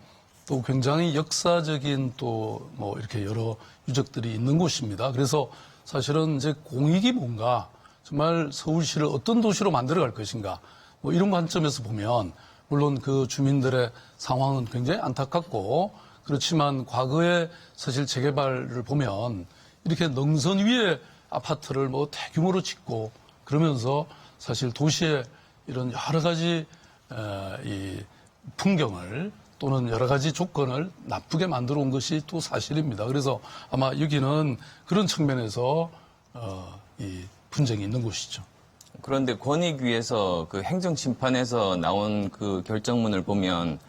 또 굉장히 역사적인 또 이렇게 여러 유적들이 있는 곳입니다. 그래서 사실은 이제 공익이 뭔가 정말 서울시를 어떤 도시로 만들어 갈 것인가 이런 관점에서 보면 물론 그 주민들의 상황은 굉장히 안타깝고 그렇지만 과거에 사실 재개발을 보면 이렇게 능선 위에 아파트를 대규모로 짓고 그러면서 사실 도시의 이런 여러 가지 이 풍경을 또는 여러 가지 조건을 나쁘게 만들어 온 것이 또 사실입니다. 그래서 아마 여기는 그런 측면에서 이 분쟁이 있는 곳이죠. 그런데 권익위에서 그 행정심판에서 나온 그 결정문을 보면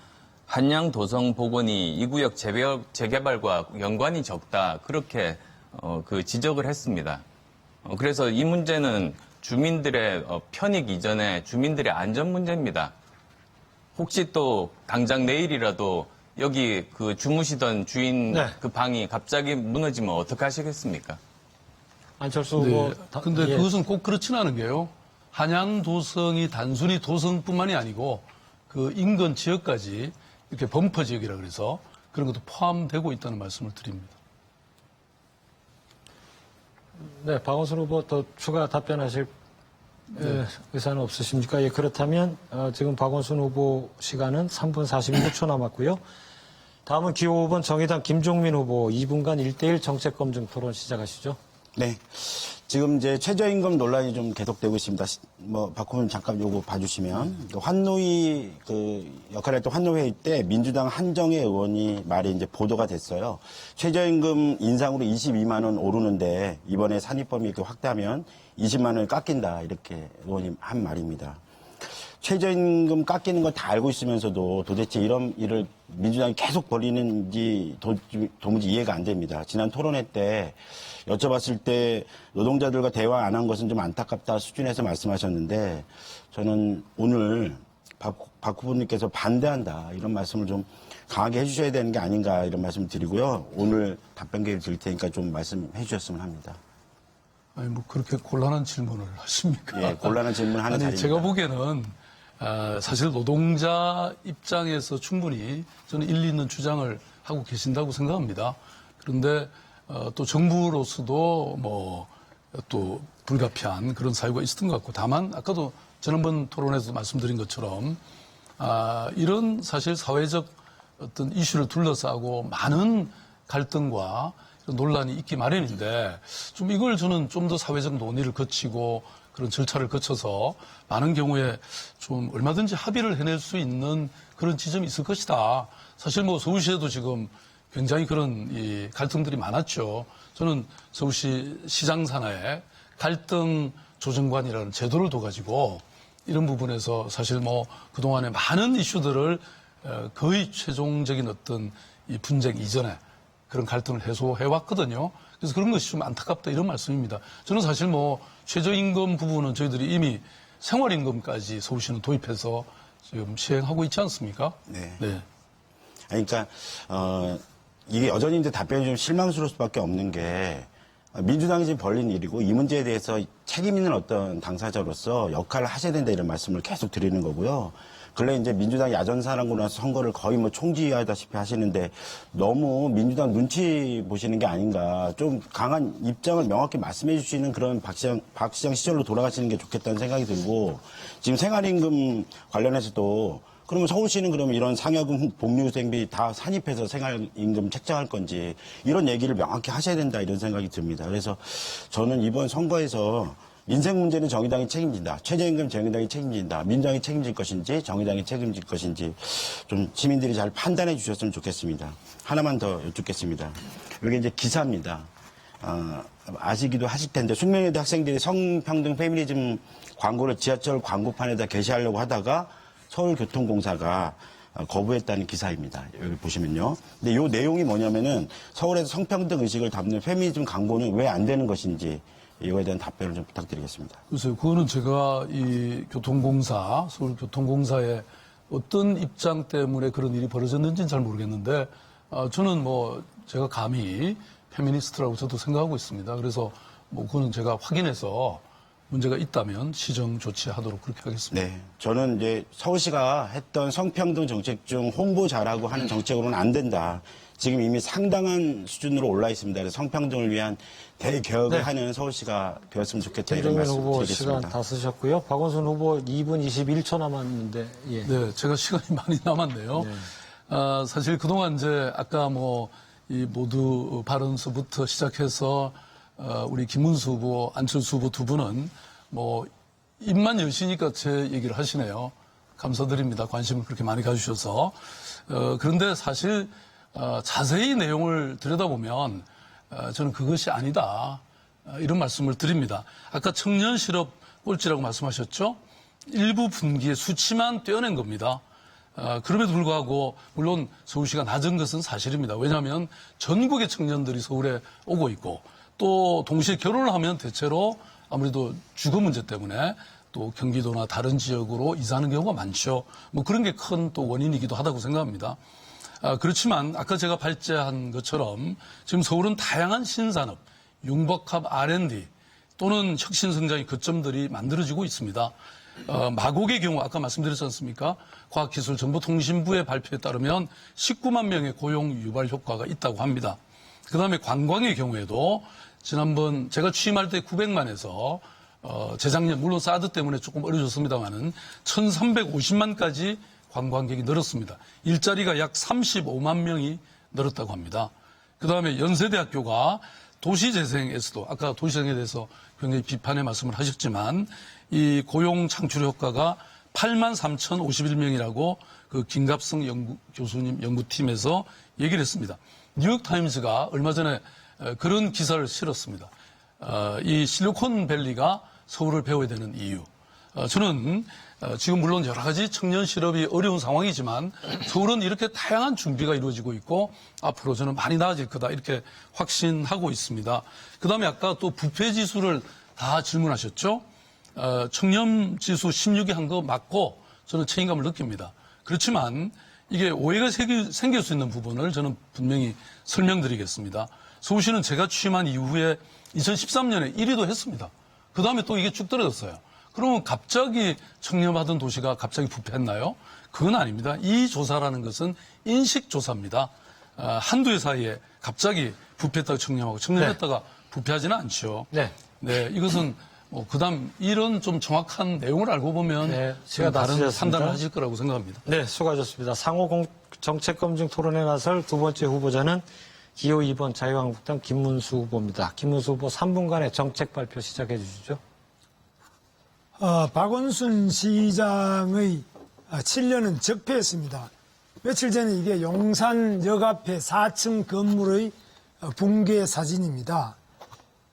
한양도성복원이 이 구역 재개발과 연관이 적다 그렇게 지적을 했습니다. 그래서 이 문제는 주민들의 편익 이전에 주민들의 안전 문제입니다. 혹시 또 당장 내일이라도 여기 그 주무시던 주인 그 방이 갑자기 무너지면 어떻게 하시겠습니까? 안철수 후보. 근데 그것은 꼭 그렇지는 않은 게요. 한양도성이 단순히 도성뿐만이 아니고 그 인근 지역까지 이렇게 범퍼 지역이라 그래서 그런 것도 포함되고 있다는 말씀을 드립니다. 네, 박원순 후보 더 추가 답변하실 의사는 없으십니까? 예, 그렇다면 지금 박원순 후보 시간은 3분 46초 남았고요. 다음은 기호 5번 정의당 김종민 후보 2분간 1대1 정책 검증 토론 시작하시죠. 네. 지금 이제 최저임금 논란이 좀 계속되고 있습니다. 박 후보님 잠깐 요거 봐주시면. 환노위, 역할을 했던 환노회의 때 민주당 한정혜 의원이 말이 이제 보도가 됐어요. 최저임금 인상으로 22만원 오르는데 이번에 산입범위 이렇게 확대하면 20만원을 깎인다. 이렇게 의원님 한 말입니다. 최저임금 깎이는 거 다 알고 있으면서도 도대체 이런 일을 민주당이 계속 벌이는지 도무지 이해가 안 됩니다. 지난 토론회 때 여쭤봤을 때 노동자들과 대화 안 한 것은 좀 안타깝다 수준에서 말씀하셨는데 저는 오늘 박 후보님께서 반대한다 이런 말씀을 좀 강하게 해주셔야 되는 게 아닌가 이런 말씀 드리고요. 오늘 답변 기회를 드릴 테니까 좀 말씀해 주셨으면 합니다. 아니 그렇게 곤란한 질문을 하십니까? 예, 곤란한 질문 하는 자리입니다. 제가 보기에는 사실 노동자 입장에서 충분히 저는 일리 있는 주장을 하고 계신다고 생각합니다. 그런데 또 정부로서도 또 불가피한 그런 사유가 있었던 것 같고 다만 아까도 지난번 토론에서 말씀드린 것처럼 이런 사실 사회적 어떤 이슈를 둘러싸고 많은 갈등과 논란이 있기 마련인데 좀 이걸 저는 좀 더 사회적 논의를 거치고 그런 절차를 거쳐서 많은 경우에 좀 얼마든지 합의를 해낼 수 있는 그런 지점이 있을 것이다. 사실 서울시에도 지금 굉장히 그런 이 갈등들이 많았죠. 저는 서울시 시장 산하에 갈등 조정관이라는 제도를 둬가지고 이런 부분에서 사실 그동안에 많은 이슈들을 거의 최종적인 어떤 이 분쟁 이전에 그런 갈등을 해소해왔거든요. 그래서 그런 것이 좀 안타깝다 이런 말씀입니다. 저는 사실 최저임금 부분은 저희들이 이미 생활임금까지 서울시는 도입해서 지금 시행하고 있지 않습니까? 네. 네. 그러니까 이게 여전히 이제 답변이 좀 실망스러울 수밖에 없는 게 민주당이 지금 벌린 일이고 이 문제에 대해서 책임 있는 어떤 당사자로서 역할을 하셔야 된다 이런 말씀을 계속 드리는 거고요. 근래 이제 민주당 야전사랑으로 나서 선거를 거의 뭐 총지휘하다시피 하시는데 너무 민주당 눈치 보시는 게 아닌가. 좀 강한 입장을 명확히 말씀해 주시는 그런 박 시장 시절로 돌아가시는 게 좋겠다는 생각이 들고 지금 생활임금 관련해서도 그러면 서울시는 그러면 이런 상여금, 복리후생비 다 산입해서 생활임금 책정할 건지 이런 얘기를 명확히 하셔야 된다 이런 생각이 듭니다. 그래서 저는 이번 선거에서 민생 문제는 정의당이 책임진다. 최저임금 정의당이 책임진다. 민주당이 책임질 것인지 정의당이 책임질 것인지 좀 시민들이 잘 판단해 주셨으면 좋겠습니다. 하나만 더 여쭙겠습니다. 여기 이제 기사입니다. 아시기도 하실 텐데 숙명여대 학생들이 성평등 페미니즘 광고를 지하철 광고판에다 게시하려고 하다가 서울교통공사가 거부했다는 기사입니다. 여기 보시면요. 근데 이 내용이 뭐냐면은 서울에서 성평등 의식을 담는 페미니즘 광고는 왜 안 되는 것인지 이거에 대한 답변을 좀 부탁드리겠습니다. 글쎄요, 그거는 제가 이 교통공사, 서울교통공사의 어떤 입장 때문에 그런 일이 벌어졌는지는 잘 모르겠는데, 저는 뭐 제가 감히 페미니스트라고 저도 생각하고 있습니다. 그래서 뭐 그거는 제가 확인해서 문제가 있다면 시정 조치하도록 그렇게 하겠습니다. 네, 저는 이제 서울시가 했던 성평등 정책 중 홍보 잘하고 하는 정책으로는 안 된다. 지금 이미 상당한 수준으로 올라 있습니다. 그래서 성평등을 위한 대개혁을 하는 서울시가 되었으면 좋겠다 이런 김종민 말씀 후보 시간 드리겠습니다. 다 쓰셨고요. 박원순 후보 2분 21초 남았는데. 예. 네, 제가 시간이 많이 남았네요. 네. 사실 그동안 이제 아까 뭐 이 모두 발언서부터 시작해서 우리 김문수 후보, 안철수 후보 두 분은 뭐 입만 여시니까 제 얘기를 하시네요. 감사드립니다. 관심을 그렇게 많이 가주셔서. 그런데 사실 자세히 내용을 들여다보면 저는 그것이 아니다. 이런 말씀을 드립니다. 아까 청년 실업 꼴찌라고 말씀하셨죠? 일부 분기의 수치만 떼어낸 겁니다. 그럼에도 불구하고 물론 서울시가 낮은 것은 사실입니다. 왜냐하면 전국의 청년들이 서울에 오고 있고 또 동시에 결혼을 하면 대체로 아무래도 주거 문제 때문에 또 경기도나 다른 지역으로 이사하는 경우가 많죠. 뭐 그런 게 큰 또 원인이기도 하다고 생각합니다. 그렇지만 아까 제가 발제한 것처럼 지금 서울은 다양한 신산업, 융복합 R&D 또는 혁신성장의 거점들이 만들어지고 있습니다. 마곡의 경우 아까 말씀드렸지 않습니까? 과학기술정보통신부의 발표에 따르면 19만 명의 고용 유발 효과가 있다고 합니다. 그다음에 관광의 경우에도 지난번 제가 취임할 때 900만에서 재작년 물론 사드 때문에 조금 어려졌습니다만은 1,350만까지 관광객이 늘었습니다. 일자리가 약 35만 명이 늘었다고 합니다. 그다음에 연세대학교가 도시재생에서도 아까 도시재생에 대해서 굉장히 비판의 말씀을 하셨지만 이 고용 창출 효과가 8만 3,051명이라고 그 김갑성 교수님 연구팀에서 얘기를 했습니다. 뉴욕타임즈가 얼마 전에 그런 기사를 실었습니다. 이 실리콘밸리가 서울을 배워야 되는 이유. 저는 지금 물론 여러 가지 청년 실업이 어려운 상황이지만 서울은 이렇게 다양한 준비가 이루어지고 있고 앞으로 저는 많이 나아질 거다 이렇게 확신하고 있습니다. 그다음에 아까 또 부패 지수를 다 질문하셨죠. 청렴 지수 16이 한 거 맞고 저는 책임감을 느낍니다. 그렇지만 이게 오해가 생길 수 있는 부분을 저는 분명히 설명드리겠습니다. 서울시는 제가 취임한 이후에 2013년에 1위도 했습니다. 그 다음에 또 이게 쭉 떨어졌어요. 그러면 갑자기 청렴하던 도시가 갑자기 부패했나요? 그건 아닙니다. 이 조사라는 것은 인식조사입니다. 한두 해 사이에 갑자기 부패했다가 청렴하고 청렴했다가 부패하지는 않죠. 네. 네, 이것은 그다음 이런 좀 정확한 내용을 알고 보면 제가 다른 판단을 하실 거라고 생각합니다. 네, 수고하셨습니다. 상호 정책검증 토론에 나설 두 번째 후보자는 기호 2번 자유한국당 김문수 후보입니다. 김문수 후보 3분간의 정책 발표 시작해 주시죠. 박원순 시장의 7년은 적폐였습니다. 며칠 전에 이게 용산역 앞에 4층 건물의 붕괴 사진입니다.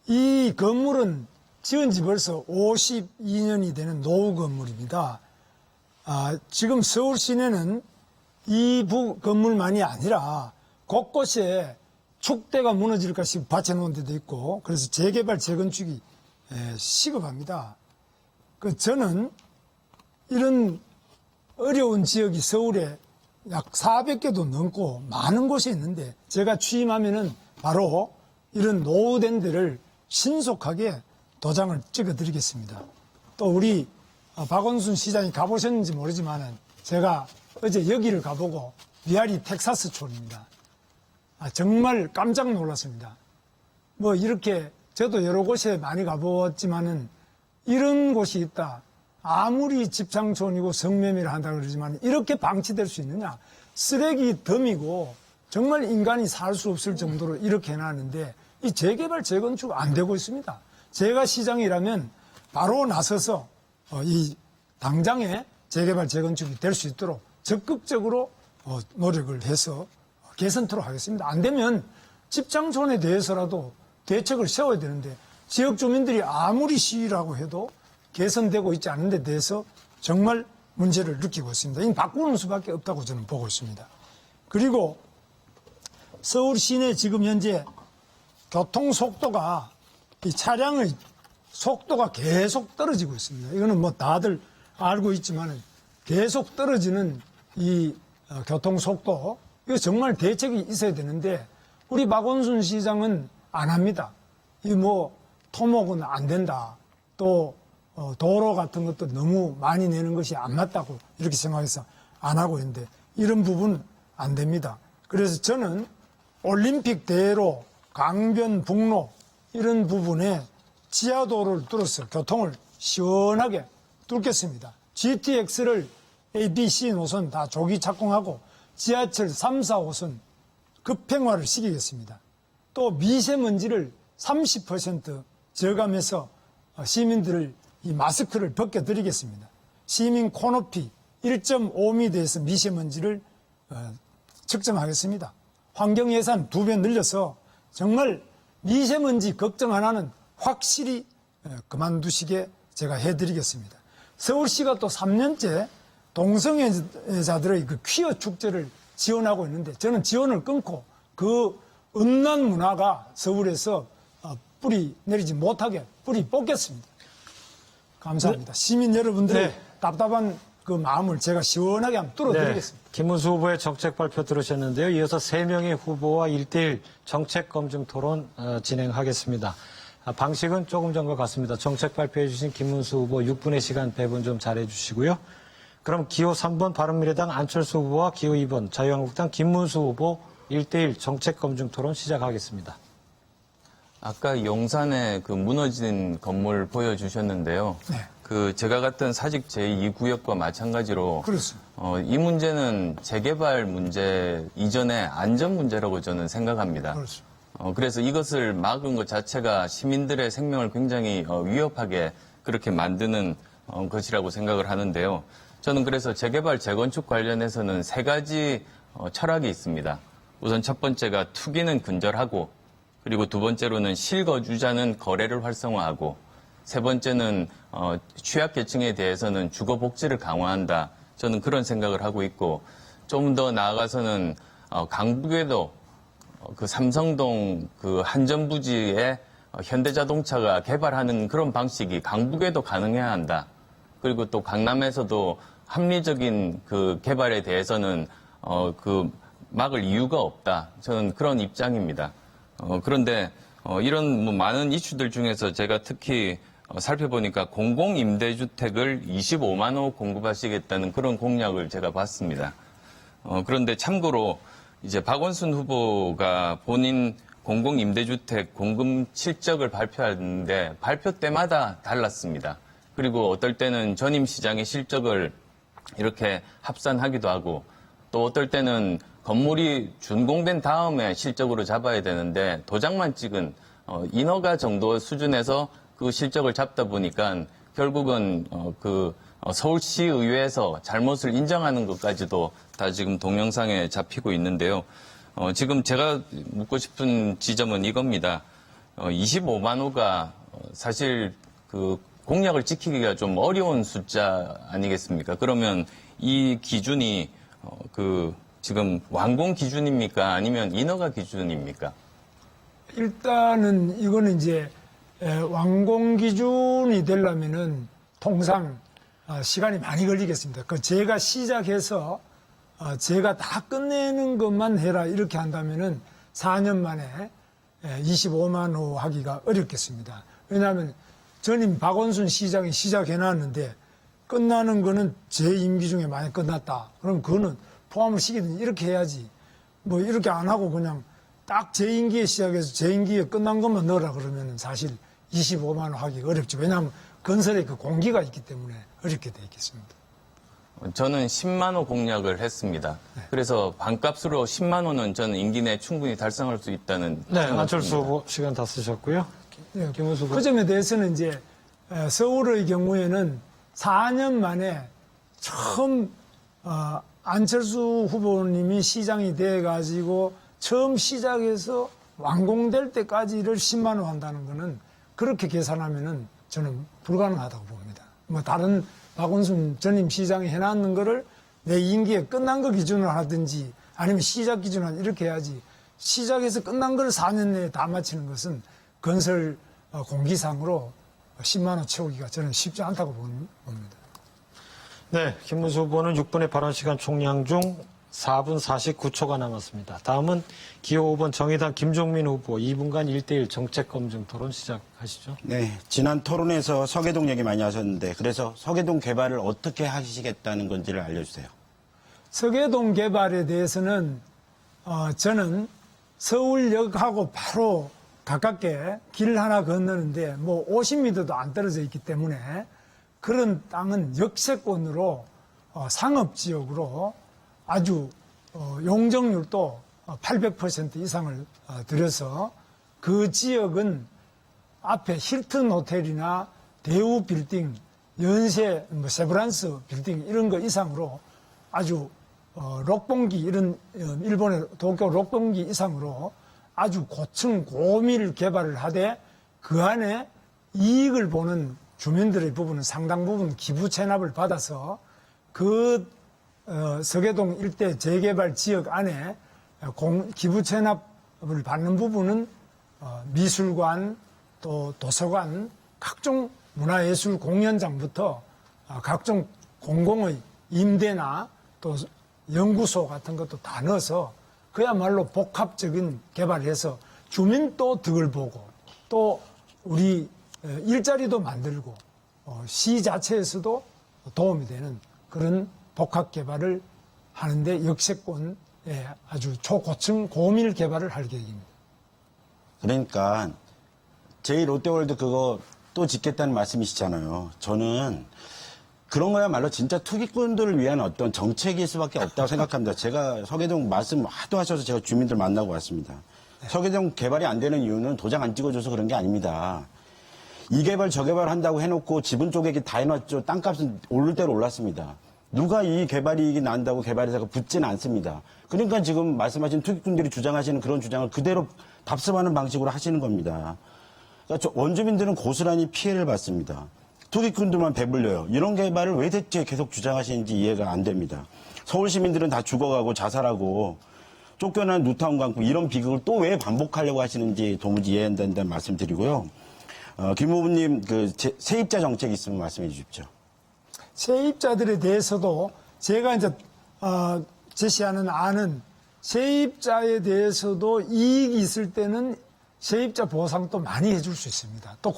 이 건물은 지은 지 벌써 52년이 되는 노후 건물입니다. 지금 서울 시내는 이 건물만이 아니라 곳곳에 축대가 무너질까 싶어 받쳐놓은 데도 있고 그래서 재개발, 재건축이 시급합니다. 저는 이런 어려운 지역이 서울에 약 400개도 넘고 많은 곳에 있는데 제가 취임하면은 바로 이런 노후된 데를 신속하게 도장을 찍어드리겠습니다. 또 우리 박원순 시장이 가보셨는지 모르지만은 제가 어제 여기를 가보고 미아리 텍사스촌입니다. 정말 깜짝 놀랐습니다. 뭐 이렇게 저도 여러 곳에 많이 가보았지만은 이런 곳이 있다. 아무리 집창촌이고 성매매를 한다 그러지만 이렇게 방치될 수 있느냐. 쓰레기 덤이고 정말 인간이 살 수 없을 정도로 이렇게 해놨는데 이 재개발 재건축 안 되고 있습니다. 제가 시장이라면 바로 나서서 이 당장에 재개발 재건축이 될 수 있도록 적극적으로 노력을 해서 개선토록 하겠습니다. 안 되면 집장촌에 대해서라도 대책을 세워야 되는데 지역 주민들이 아무리 시위라고 해도 개선되고 있지 않은 데 대해서 정말 문제를 느끼고 있습니다. 이는 바꾸는 수밖에 없다고 저는 보고 있습니다. 그리고 서울 시내 지금 현재 교통 속도가 이 차량의 속도가 계속 떨어지고 있습니다. 이거는 뭐 다들 알고 있지만 계속 떨어지는 이 교통 속도, 이거 정말 대책이 있어야 되는데 우리 박원순 시장은 안 합니다. 이 뭐 토목은 안 된다. 또 도로 같은 것도 너무 많이 내는 것이 안 맞다고 이렇게 생각해서 안 하고 있는데 이런 부분 안 됩니다. 그래서 저는 올림픽 대로 강변 북로 이런 부분에 지하도로를 뚫어서 교통을 시원하게 뚫겠습니다. GTX를 A, B, C 노선 다 조기 착공하고 지하철 3, 4호선 급행화를 시키겠습니다. 또 미세먼지를 30% 저감해서 시민들을 이 마스크를 벗겨드리겠습니다. 시민 코높이 1.5m에서 미세먼지를 측정하겠습니다. 환경예산 2배 늘려서 정말 미세먼지 걱정 하나는 확실히 그만두시게 제가 해드리겠습니다. 서울시가 또 3년째 동성애자들의 그 퀴어 축제를 지원하고 있는데 저는 지원을 끊고 그 음란 문화가 서울에서 뿌리 내리지 못하게 뿌리 뽑겠습니다. 감사합니다. 시민 여러분들의 답답한 그 마음을 제가 시원하게 한번 뚫어드리겠습니다. 김문수 후보의 정책 발표 들으셨는데요. 이어서 3명의 후보와 1대1 정책 검증 토론 진행하겠습니다. 방식은 조금 전과 같습니다. 정책 발표해 주신 김문수 후보 6분의 시간 배분 좀 잘해 주시고요. 그럼 기호 3번 바른미래당 안철수 후보와 기호 2번 자유한국당 김문수 후보 1대1 정책 검증 토론 시작하겠습니다. 아까 용산에 그 무너진 건물 보여주셨는데요. 네. 그 제가 갔던 사직 제2구역과 마찬가지로 그렇습니다. 이 문제는 재개발 문제 이전의 안전 문제라고 저는 생각합니다. 그렇습니다. 그래서 이것을 막은 것 자체가 시민들의 생명을 굉장히 위협하게 그렇게 만드는 것이라고 생각을 하는데요. 저는 그래서 재개발 재건축 관련해서는 3가지 철학이 있습니다. 우선 첫 번째가 투기는 근절하고, 그리고 두 번째로는 실거주자는 거래를 활성화하고, 세 번째는 취약계층에 대해서는 주거복지를 강화한다. 저는 그런 생각을 하고 있고, 좀 더 나아가서는 강북에도 그 삼성동 그 한전부지에 현대자동차가 개발하는 그런 방식이 강북에도 가능해야 한다. 그리고 또 강남에서도 합리적인 그 개발에 대해서는 그 막을 이유가 없다. 저는 그런 입장입니다. 그런데 이런 뭐 많은 이슈들 중에서 제가 특히 살펴보니까 공공임대주택을 25만 호 공급하시겠다는 그런 공약을 제가 봤습니다. 그런데 참고로 이제 박원순 후보가 본인 공공임대주택 공급 실적을 발표하는데 발표 때마다 달랐습니다. 그리고 어떨 때는 전임 시장의 실적을 이렇게 합산하기도 하고 또 어떨 때는 건물이 준공된 다음에 실적으로 잡아야 되는데 도장만 찍은 인허가 정도 수준에서 그 실적을 잡다 보니까 결국은 서울시의회에서 잘못을 인정하는 것까지도 다 지금 동영상에 잡히고 있는데요. 지금 제가 묻고 싶은 지점은 이겁니다. 25만 호가 사실 그 공약을 지키기가 좀 어려운 숫자 아니겠습니까? 그러면 이 기준이 지금 완공 기준입니까? 아니면 인허가 기준입니까? 일단은 이거는 이제 완공 기준이 되려면은 통상 시간이 많이 걸리겠습니다. 제가 시작해서 제가 다 끝내는 것만 해라 이렇게 한다면은 4년 만에 25만 호 하기가 어렵겠습니다. 왜냐하면 전임 박원순 시장이 시작해놨는데 끝나는 거는 제 임기 중에 많이 끝났다. 그럼 그거는 포함을 시키든 이렇게 해야지. 뭐 이렇게 안 하고 그냥 딱 제 임기에 시작해서 제 임기에 끝난 것만 넣으라 그러면은 사실 25만 호 하기가 어렵죠. 왜냐하면 건설에 그 공기가 있기 때문에 어렵게 돼 있겠습니다. 저는 10만 호 공약을 했습니다. 그래서 반값으로 10만 호는 저는 임기 내에 충분히 달성할 수 있다는 네, 생각입니다. 안철수 후보 시간 다 쓰셨고요. 네, 김은수 후보. 그 점에 대해서는 이제 서울의 경우에는 4년 만에 처음 안철수 후보님이 시장이 돼가지고 처음 시작해서 완공될 때까지를 10만 호 한다는 거는 그렇게 계산하면은 저는 불가능하다고 봅니다. 뭐 다른 박원순 전임 시장이 해놨는 거를 내 임기에 끝난 거 기준으로 하든지 아니면 시작 기준으로 이렇게 해야지 시작해서 끝난 걸 4년 내에 다 마치는 것은 건설 공기상으로 10만 호 채우기가 저는 쉽지 않다고 봅니다. 네, 김문수 후보는 6분의 발언 시간 총량 중 4분 49초가 남았습니다. 다음은 기호 5번 정의당 김종민 후보 2분간 1대1 정책 검증 토론 시작하시죠. 네, 지난 토론에서 서계동 얘기 많이 하셨는데 그래서 서계동 개발을 어떻게 하시겠다는 건지를 알려주세요. 서계동 개발에 대해서는 저는 서울역하고 바로 가깝게 길 하나 건너는데 뭐 50m도 안 떨어져 있기 때문에 그런 땅은 역세권으로 상업지역으로 아주 용적률도 800% 이상을 들여서 그 지역은 앞에 힐튼 호텔이나 대우 빌딩, 연세, 세브란스 빌딩 이런 거 이상으로 아주 록봉기 이런 일본의 도쿄 록봉기 이상으로 아주 고층 고밀 개발을 하되 그 안에 이익을 보는 주민들의 부분은 상당 부분 기부 체납을 받아서 그 서계동 일대 재개발 지역 안에 기부 체납을 받는 부분은 미술관 또 도서관 각종 문화예술 공연장부터 각종 공공의 임대나 또 연구소 같은 것도 다 넣어서 그야말로 복합적인 개발을 해서 주민도 덕을 보고 또 우리 일자리도 만들고 시 자체에서도 도움이 되는 그런 복합 개발을 하는데 역세권에 아주 초고층 고밀 개발을 할 계획입니다. 그러니까 제2롯데월드 그거 또 짓겠다는 말씀이시잖아요. 저는 그런 거야말로 진짜 투기꾼들을 위한 어떤 정책일 수밖에 없다고 생각합니다. 제가 서계동 말씀 하도 하셔서 제가 주민들 만나고 왔습니다. 서계동 개발이 안 되는 이유는 도장 안 찍어줘서 그런 게 아닙니다. 이 개발 저 개발 한다고 해놓고 지분 쪼개기 다 해놨죠. 땅값은 오를 대로 올랐습니다. 누가 이 개발 이익이 난다고 개발회사가 붙지는 않습니다. 그러니까 지금 말씀하신 투기꾼들이 주장하시는 그런 주장을 그대로 답습하는 방식으로 하시는 겁니다. 그러니까 원주민들은 고스란히 피해를 받습니다. 투기꾼들만 배불려요. 이런 개발을 왜 대체 계속 주장하시는지 이해가 안 됩니다. 서울 시민들은 다 죽어가고 자살하고 쫓겨난 뉴타운 강북 이런 비극을 또 왜 반복하려고 하시는지 도무지 이해 안 된다는 말씀 드리고요. 김 후보님 그 세입자 정책 있으면 말씀해 주십시오. 세입자들에 대해서도 제가 이제 제시하는 안은 세입자에 대해서도 이익이 있을 때는 세입자 보상도 많이 해줄 수 있습니다. 또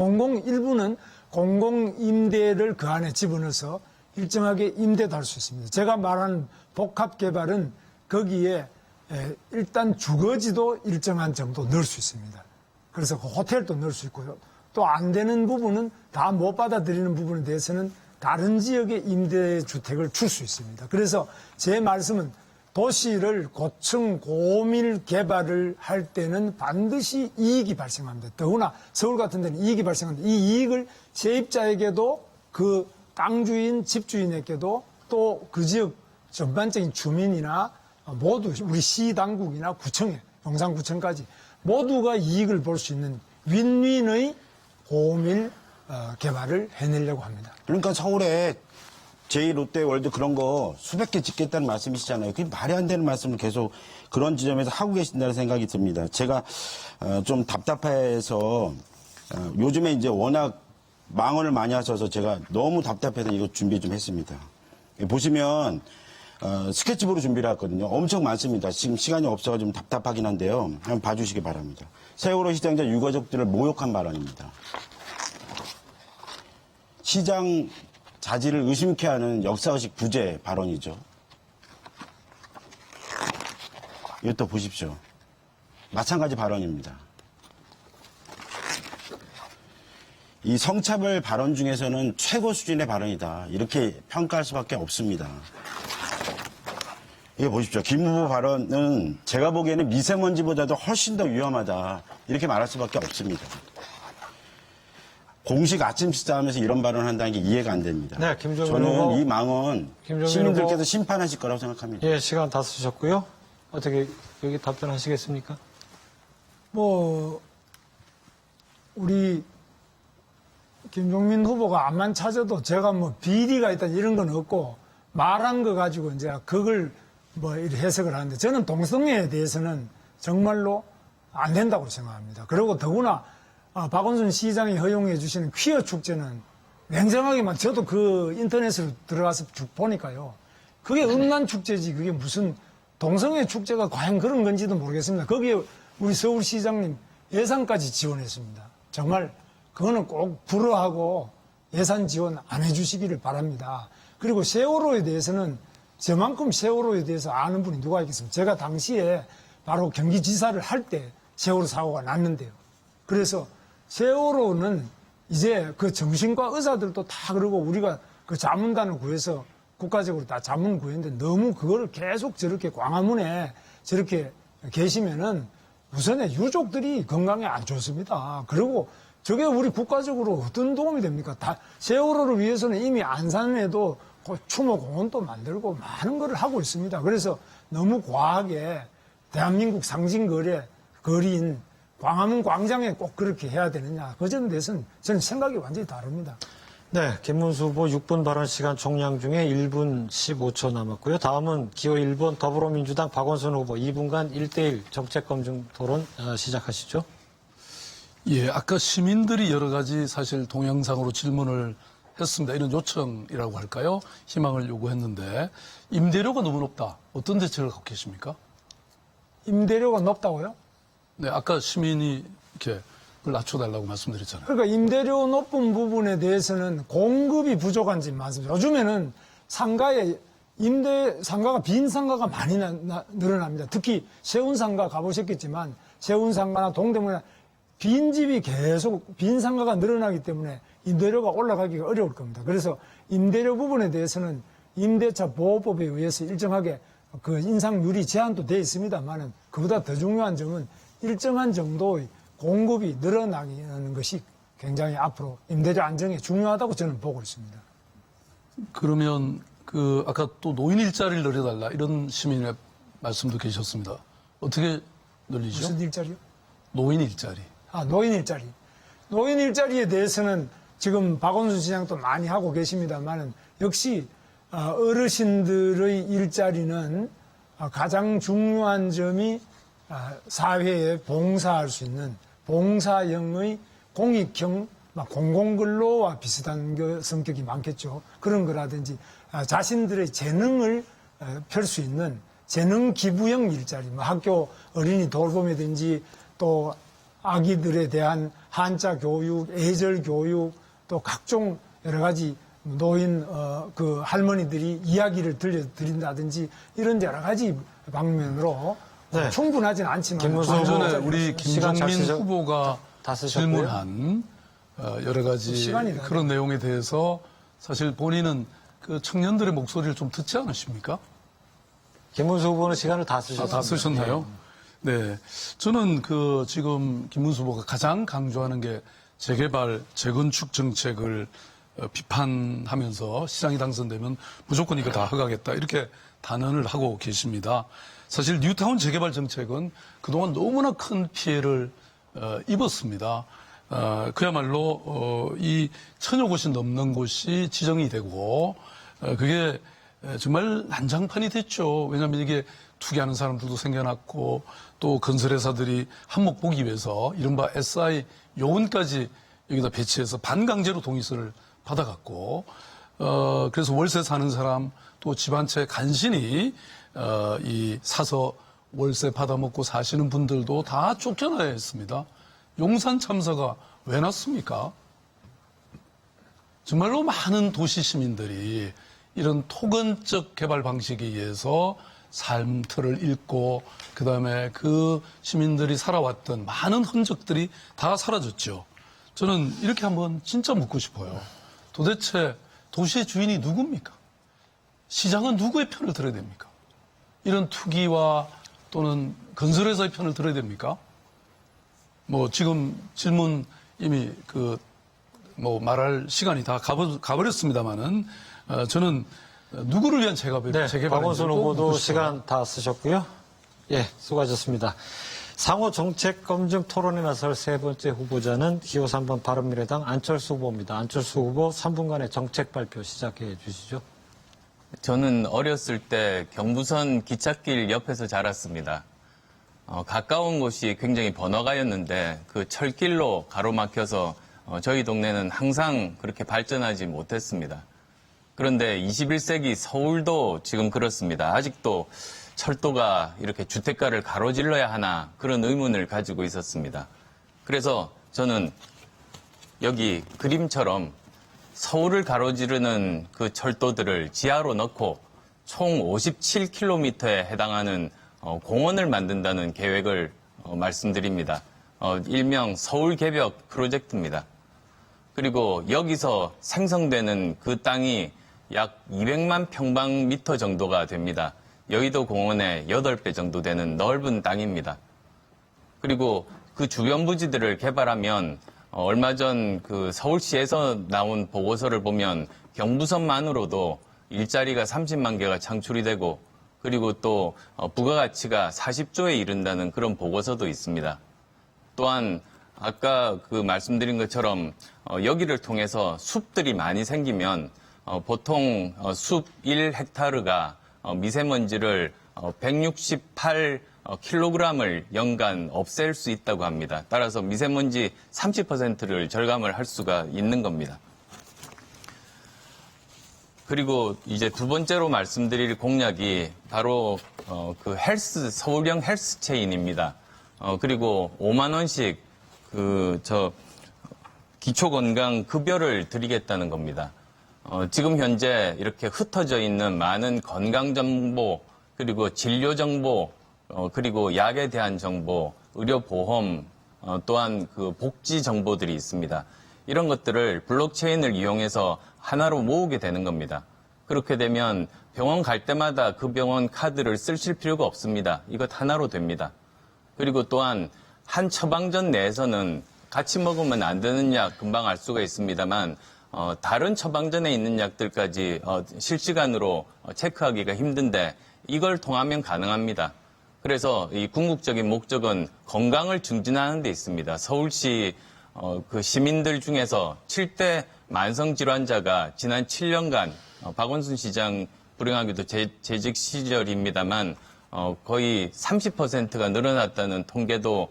일부는 공공임대를 그 안에 집어넣어서 일정하게 임대도 할 수 있습니다. 제가 말하는 복합개발은 거기에 일단 주거지도 일정한 정도 넣을 수 있습니다. 그래서 그 호텔도 넣을 수 있고요. 또 안 되는 부분은 다 못 받아들이는 부분에 대해서는 다른 지역에 임대주택을 줄 수 있습니다. 그래서 제 말씀은 도시를 고층 고밀 개발을 할 때는 반드시 이익이 발생합니다. 더구나 서울 같은 데는 이익이 발생합니다. 이 이익을 세입자에게도 그 땅 주인, 집주인에게도 또 그 지역 전반적인 주민이나 모두 우리 시 당국이나 구청에 용산구청까지 모두가 이익을 볼 수 있는 윈윈의 고밀 개발을 해내려고 합니다. 그러니까 서울에 제2롯데월드 그런 거 수백 개 짓겠다는 말씀이시잖아요. 그게 말이 안 되는 말씀을 계속 그런 지점에서 하고 계신다는 생각이 듭니다. 제가 좀 답답해서 요즘에 이제 워낙 망언을 많이 하셔서 제가 너무 답답해서 이거 준비 좀 했습니다. 보시면 스케치북으로 준비를 했거든요. 엄청 많습니다. 지금 시간이 없어서 좀 답답하긴 한데요. 한번 봐주시기 바랍니다. 세월호 시장자 유가족들을 모욕한 발언입니다. 시장 자질을 의심케 하는 역사의식 부재 발언이죠. 이것도 보십시오. 마찬가지 발언입니다. 이 성차별 발언 중에서는 최고 수준의 발언이다. 이렇게 평가할 수밖에 없습니다. 이거 보십시오. 김 후보 발언은 제가 보기에는 미세먼지보다도 훨씬 더 위험하다. 이렇게 말할 수밖에 없습니다. 공식 아침 식사하면서 이런 발언을 한다는 게 이해가 안 됩니다. 네, 김종민 저는 후보. 이 망언 시민들께서 심판하실 거라고 생각합니다. 예, 시간 다 쓰셨고요. 어떻게 여기 답변하시겠습니까? 우리 김종민 후보가 암만 찾아도 제가 비리가 있다 이런 건 없고 말한 거 가지고 이제 그걸 이렇게 해석을 하는데 저는 동성애에 대해서는 정말로 안 된다고 생각합니다. 그리고 더구나 박원순 시장이 허용해 주시는 퀴어 축제는 냉정하게만 저도 그 인터넷으로 들어가서 쭉 보니까요. 그게 음란 축제지 그게 무슨 동성애 축제가 과연 그런 건지도 모르겠습니다. 거기에 우리 서울시장님 예산까지 지원했습니다. 정말 그거는 꼭 불허하고 예산 지원 안 해주시기를 바랍니다. 그리고 세월호에 대해서는 저만큼 세월호에 대해서 아는 분이 누가 있겠습니까? 제가 당시에 바로 경기지사를 할 때 세월호 사고가 났는데요. 그래서 세월호는 이제 그 정신과 의사들도 다 그러고 우리가 그 자문단을 구해서 국가적으로 다 자문 구했는데 너무 그거를 계속 저렇게 광화문에 저렇게 계시면은 우선에 유족들이 건강에 안 좋습니다. 그리고 저게 우리 국가적으로 어떤 도움이 됩니까? 세월호를 위해서는 이미 안산에도 추모공원도 만들고 많은 걸 하고 있습니다. 그래서 너무 과하게 대한민국 상징거리인 광화문 광장에 꼭 그렇게 해야 되느냐. 그 점에 대해서는 저는 생각이 완전히 다릅니다. 네, 김문수 후보 6분 발언 시간 총량 중에 1분 15초 남았고요. 다음은 기호 1번 더불어민주당 박원순 후보 2분간 1대1 정책검증 토론 시작하시죠. 예, 아까 시민들이 여러 가지 사실 동영상으로 질문을 했습니다. 이런 요청이라고 할까요? 희망을 요구했는데 임대료가 너무 높다. 어떤 대책을 갖고 계십니까? 임대료가 높다고요? 네, 아까 시민이 이렇게 그걸 낮춰달라고 말씀드렸잖아요. 그러니까 임대료 높은 부분에 대해서는 공급이 부족한 집 많습니다. 요즘에는 상가가 빈 상가가 많이 늘어납니다. 특히 세운상가 가보셨겠지만 세운상가나 동대문이나 빈집이 계속 빈 상가가 늘어나기 때문에 임대료가 올라가기가 어려울 겁니다. 그래서 임대료 부분에 대해서는 임대차 보호법에 의해서 일정하게 그 인상률이 제한도 되어 있습니다만은 그보다 더 중요한 점은 일정한 정도의 공급이 늘어나는 것이 굉장히 앞으로 임대료 안정에 중요하다고 저는 보고 있습니다. 그러면 아까 또 노인 일자리를 늘려달라 이런 시민의 말씀도 계셨습니다. 어떻게 늘리죠? 무슨 일자리요? 노인 일자리. 노인 일자리. 노인 일자리에 대해서는 지금 박원순 시장도 많이 하고 계십니다만은 역시 어르신들의 일자리는 가장 중요한 점이 사회에 봉사할 수 있는 봉사형의 공익형 공공근로와 비슷한 성격이 많겠죠. 그런 거라든지 자신들의 재능을 펼 수 있는 재능 기부형 일자리, 학교 어린이 돌봄이든지 또 아기들에 대한 한자 교육, 예절 교육, 또 각종 여러 가지 노인 그 할머니들이 이야기를 들려드린다든지 이런 여러 가지 방면으로 네. 충분하진 않지만 좀 전에 우리 김종민 후보가 질문한 여러 가지 그런 내용에 대해서 사실 본인은 그 청년들의 목소리를 좀 듣지 않으십니까? 김문수 후보는 시간을 다 쓰셨습니다. 다 쓰셨나요? 네. 저는 지금 김문수 후보가 가장 강조하는 게 재개발, 재건축 정책을 비판하면서 시장이 당선되면 무조건 이거 다 허가하겠다. 이렇게 단언을 하고 계십니다. 사실 뉴타운 재개발 정책은 그동안 너무나 큰 피해를 입었습니다. 그야말로 이 1000여 곳이 넘는 곳이 지정이 되고 그게 정말 난장판이 됐죠. 왜냐하면 이게 투기하는 사람들도 생겨났고 또 건설회사들이 한몫 보기 위해서 이른바 SI 요원까지 여기다 배치해서 반강제로 동의서를 받아갔고, 그래서 월세 사는 사람 또 집 한 채 간신히 이 사서 월세 받아먹고 사시는 분들도 다 쫓겨나야 했습니다. 용산 참사가 왜 났습니까? 정말로 많은 도시 시민들이 이런 토건적 개발 방식에 의해서 삶틀을 잃고 그다음에 그 시민들이 살아왔던 많은 흔적들이 다 사라졌죠. 저는 이렇게 한번 진짜 묻고 싶어요. 도대체 도시의 주인이 누굽니까? 시장은 누구의 편을 들어야 됩니까? 이런 투기와 또는 건설회사의 편을 들어야 됩니까? 뭐 지금 질문 이미 말할 시간이 다 가버렸습니다만은 저는 누구를 위한 재개발인지 박원순 후보도 시간 다 쓰셨고요. 예, 수고하셨습니다. 상호 정책 검증 토론에 나설 세 번째 후보자는 기호 3번 바른미래당 안철수 후보입니다. 안철수 후보 3분간의 정책 발표 시작해 주시죠. 저는 어렸을 때 경부선 기찻길 옆에서 자랐습니다. 가까운 곳이 굉장히 번화가였는데 그 철길로 가로막혀서 저희 동네는 항상 그렇게 발전하지 못했습니다. 그런데 21세기 서울도 지금 그렇습니다. 아직도 철도가 이렇게 주택가를 가로질러야 하나 그런 의문을 가지고 있었습니다. 그래서 저는 여기 그림처럼 서울을 가로지르는 그 철도들을 지하로 넣고 총 57km에 해당하는 공원을 만든다는 계획을 말씀드립니다. 일명 서울개벽 프로젝트입니다. 그리고 여기서 생성되는 그 땅이 약 200만 평방미터 정도가 됩니다. 여의도 공원의 8배 정도 되는 넓은 땅입니다. 그리고 그 주변 부지들을 개발하면 얼마 전 그 서울시에서 나온 보고서를 보면 경부선만으로도 일자리가 30만 개가 창출이 되고 그리고 또 부가가치가 40조에 이른다는 그런 보고서도 있습니다. 또한 아까 그 말씀드린 것처럼 여기를 통해서 숲들이 많이 생기면 보통 숲 1헥타르가 미세먼지를 168kg을 연간 없앨 수 있다고 합니다. 따라서 미세먼지 30%를 절감을 할 수가 있는 겁니다. 그리고 이제 두 번째로 말씀드릴 공약이 바로 그 서울형 헬스 체인입니다. 그리고 5만 원씩 기초건강 급여를 드리겠다는 겁니다. 지금 현재 이렇게 흩어져 있는 많은 건강 정보, 그리고 진료 정보, 그리고 약에 대한 정보, 의료보험, 또한 그 복지 정보들이 있습니다. 이런 것들을 블록체인을 이용해서 하나로 모으게 되는 겁니다. 그렇게 되면 병원 갈 때마다 그 병원 카드를 쓰실 필요가 없습니다. 이것 하나로 됩니다. 그리고 또한 한 처방전 내에서는 같이 먹으면 안 되는 약 금방 알 수가 있습니다만 다른 처방전에 있는 약들까지 실시간으로 체크하기가 힘든데 이걸 통하면 가능합니다. 그래서 이 궁극적인 목적은 건강을 증진하는 데 있습니다. 서울시 그 시민들 중에서 7대 만성질환자가 지난 7년간 박원순 시장 불행하게도 재직 시절입니다만 거의 30%가 늘어났다는 통계도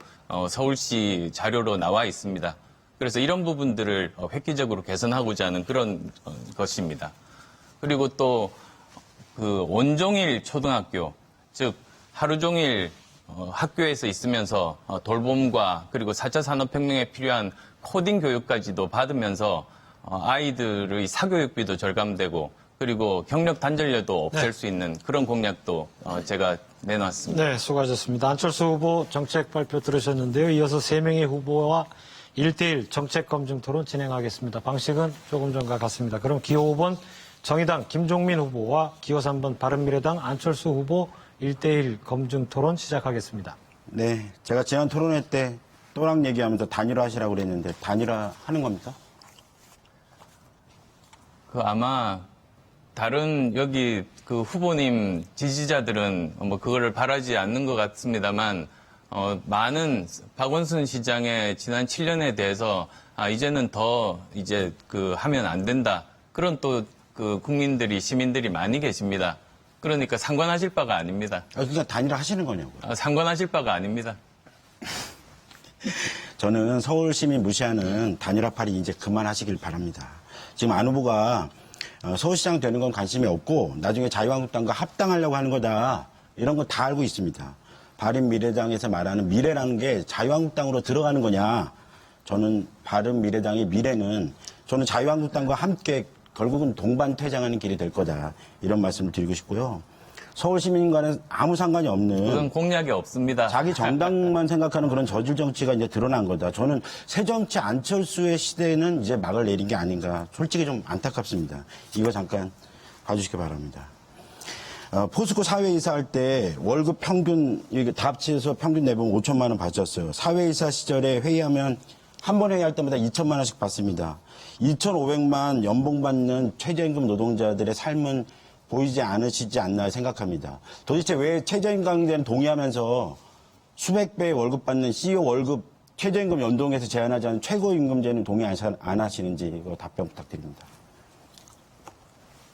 서울시 자료로 나와 있습니다. 그래서 이런 부분들을 획기적으로 개선하고자 하는 그런 것입니다. 그리고 또 그 온종일 초등학교, 즉 하루 종일 학교에서 있으면서 돌봄과 그리고 4차 산업혁명에 필요한 코딩 교육까지도 받으면서 아이들의 사교육비도 절감되고 그리고 경력 단절료도 없앨 수 있는 그런 공약도 제가 내놨습니다. 네, 수고하셨습니다. 안철수 후보 정책 발표 들으셨는데요. 이어서 3명의 후보와 1대1 정책 검증 토론 진행하겠습니다. 방식은 조금 전과 같습니다. 그럼 기호 5번 정의당 김종민 후보와 기호 3번 바른미래당 안철수 후보 1대1 검증 토론 시작하겠습니다. 네, 제가 지난 토론회 때 또랑 얘기하면서 단일화 하시라고 그랬는데 단일화 하는 겁니까? 아마 다른 여기 그 후보님 지지자들은 뭐 그거를 바라지 않는 것 같습니다만 많은 박원순 시장의 지난 7년에 대해서 이제는 더 이제 하면 안 된다. 그런 또 그 국민들이 시민들이 많이 계십니다. 그러니까 상관하실 바가 아닙니다. 그러니까 단일화 하시는 거냐고요? 상관하실 바가 아닙니다. 저는 서울 시민 무시하는 단일화팔이 이제 그만하시길 바랍니다. 지금 안 후보가 서울시장 되는 건 관심이 없고 나중에 자유한국당과 합당하려고 하는 거다. 이런 거 다 알고 있습니다. 바른미래당에서 말하는 미래라는 게 자유한국당으로 들어가는 거냐. 저는 바른미래당의 미래는 저는 자유한국당과 함께 결국은 동반 퇴장하는 길이 될 거다. 이런 말씀을 드리고 싶고요. 서울 시민과는 아무 상관이 없는. 그건 공약이 없습니다. 자기 정당만 생각하는 그런 저질 정치가 이제 드러난 거다. 저는 새정치 안철수의 시대는 이제 막을 내린 게 아닌가. 솔직히 좀 안타깝습니다. 이거 잠깐 봐주시기 바랍니다. 포스코 사회이사 할 때 월급 평균, 다 합치해서 평균 내보면 5천만 원 받았어요. 사회이사 시절에 회의하면 한 번 회의할 때마다 2천만 원씩 받습니다. 2,500만 연봉 받는 최저임금 노동자들의 삶은 보이지 않으시지 않나 생각합니다. 도대체 왜 최저임금 강제는 동의하면서 수백 배의 월급 받는 CEO 월급 최저임금 연동해서 제한하지 않은 최고임금제는 동의 안 하시는지 이거 답변 부탁드립니다.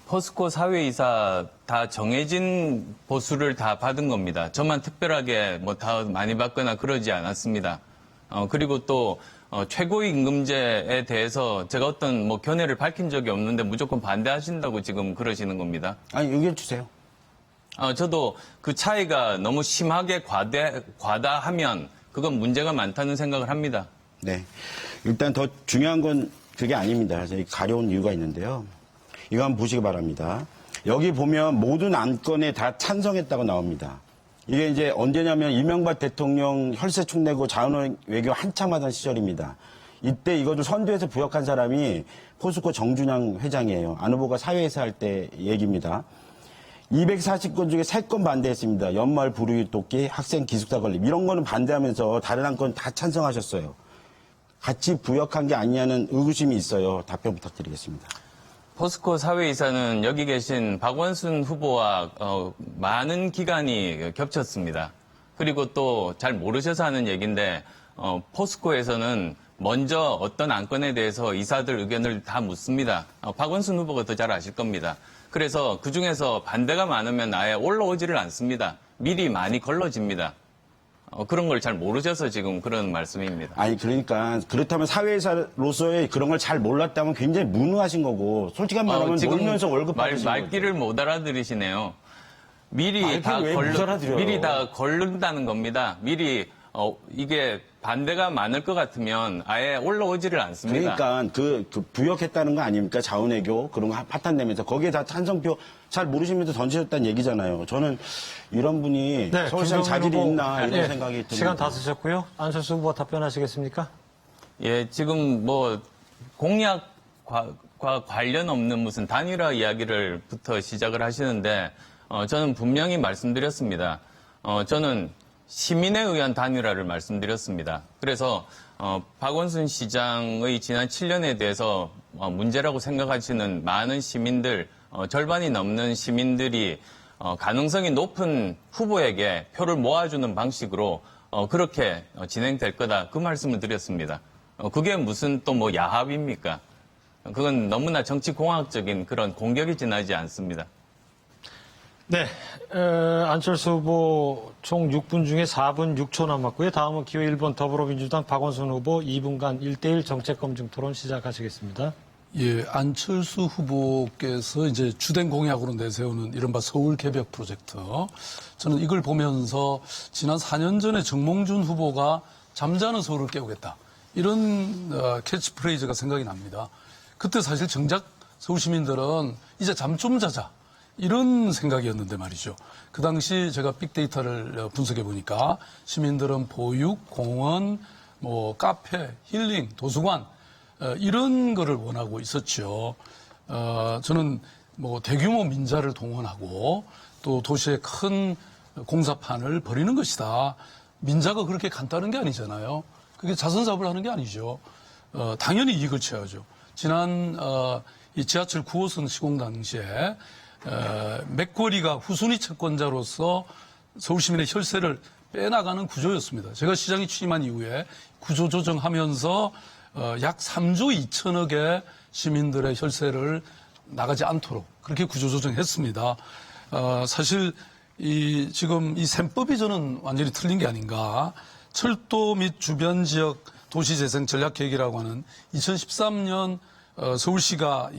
포스코 사회이사 다 정해진 보수를 다 받은 겁니다. 저만 특별하게 뭐 다 많이 받거나 그러지 않았습니다. 그리고 또 최고임금제에 대해서 제가 어떤 뭐 견해를 밝힌 적이 없는데 무조건 반대하신다고 지금 그러시는 겁니다. 아니, 의견 주세요. 저도 그 차이가 너무 심하게 과다하면 그건 문제가 많다는 생각을 합니다. 네. 일단 더 중요한 건 그게 아닙니다. 저희 가려운 이유가 있는데요. 이거 한번 보시기 바랍니다. 여기 보면 모든 안건에 다 찬성했다고 나옵니다. 이게 이제 언제냐면 이명박 대통령 혈세 축내고 자원 외교 한참 하던 시절입니다. 이때 이것을 선두에서 부역한 사람이 포스코 정준영 회장이에요. 안 후보가 사회이사 할 때 얘기입니다. 240건 중에 3건 반대했습니다. 연말 불우익 돕기, 학생 기숙사 건립. 이런 거는 반대하면서 다른 안건 다 찬성하셨어요. 같이 부역한 게 아니냐는 의구심이 있어요. 답변 부탁드리겠습니다. 포스코 사회이사는 여기 계신 박원순 후보와 많은 기간이 겹쳤습니다. 그리고 또 잘 모르셔서 하는 얘기인데 포스코에서는 먼저 어떤 안건에 대해서 이사들 의견을 다 묻습니다. 박원순 후보가 더 잘 아실 겁니다. 그래서 그중에서 반대가 많으면 아예 올라오지를 않습니다. 미리 많이 걸러집니다. 그런 걸 잘 모르셔서 지금 그런 말씀입니다. 아니, 그러니까 그렇다면 사회이사로서의 그런 걸 잘 몰랐다면 굉장히 무능하신 거고 솔직한 말하면 놀면서 월급 받으신 거죠. 말귀를 못 알아들으시네요. 미리 다 걸른다는 겁니다. 미리 이게 반대가 많을 것 같으면 아예 올라오지를 않습니다. 그러니까 그 부역했다는 거 아닙니까? 자원외교 그런 거 파탄 내면서 거기에 다 찬성표 잘 모르시면서 던지셨다는 얘기잖아요. 저는 이런 분이 서울시장 자질이 있나 이런 생각이 듭니다. 시간 다 쓰셨고요. 안철수 후보가 답변하시겠습니까? 예, 지금 뭐 공약과 관련 없는 무슨 단일화 이야기를부터 시작을 하시는데 저는 분명히 말씀드렸습니다. 저는 시민에 의한 단일화를 말씀드렸습니다. 그래서 박원순 시장의 지난 7년에 대해서 문제라고 생각하시는 많은 시민들, 절반이 넘는 시민들이 가능성이 높은 후보에게 표를 모아주는 방식으로 그렇게 진행될 거다. 그 말씀을 드렸습니다. 그게 무슨 또 뭐 야합입니까? 그건 너무나 정치공학적인 그런 공격이 지나지 않습니다. 네, 안철수 후보 총 6분 중에 4분 6초 남았고요. 다음은 기호 1번 더불어민주당 박원순 후보 2분간 1대1 정책검증 토론 시작하시겠습니다. 예, 안철수 후보께서 이제 주된 공약으로 내세우는 이른바 서울 개벽 프로젝트. 저는 이걸 보면서 지난 4년 전에 정몽준 후보가 잠자는 서울을 깨우겠다. 이런 캐치프레이즈가 생각이 납니다. 그때 사실 정작 서울 시민들은 이제 잠 좀 자자. 이런 생각이었는데 말이죠. 그 당시 제가 빅데이터를 분석해 보니까 시민들은 보육, 공원, 뭐 카페, 힐링, 도서관 이런 거를 원하고 있었죠. 저는 뭐 대규모 민자를 동원하고 또 도시의 큰 공사판을 벌이는 것이다. 민자가 그렇게 간단한 게 아니잖아요. 그게 자선사업을 하는 게 아니죠. 당연히 이익을 취하죠. 지난 이 지하철 9호선 시공 당시에 맥쿼리가 후순위 채권자로서 서울 시민의 혈세를 빼나가는 구조였습니다. 제가 시장에 취임한 이후에 구조 조정하면서 약 3조 2천억의 시민들의 혈세를 나가지 않도록 그렇게 구조 조정했습니다. 사실 지금 이 셈법이 저는 완전히 틀린 게 아닌가. 철도 및 주변 지역 도시재생 전략계획이라고 하는 2013년 서울시가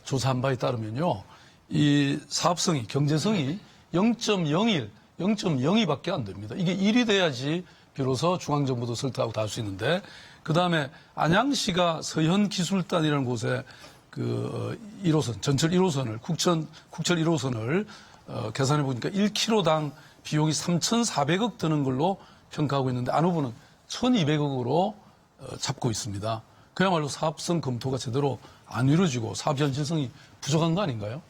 조사한 바에 따르면요, 이 사업성이, 경제성이 0.02밖에 안 됩니다. 이게 1이 돼야지 비로소 중앙정부도 설득하고 다 할 수 있는데, 그 다음에 안양시가 서현기술단이라는 곳에 그 1호선, 전철 1호선을, 국철 1호선을 계산해 보니까 1km당 비용이 3,400억 드는 걸로 평가하고 있는데, 안 후보는 1,200억으로 잡고 있습니다. 그야말로 사업성 검토가 제대로 안 이루어지고 사업 현실성이 부족한 거 아닌가요?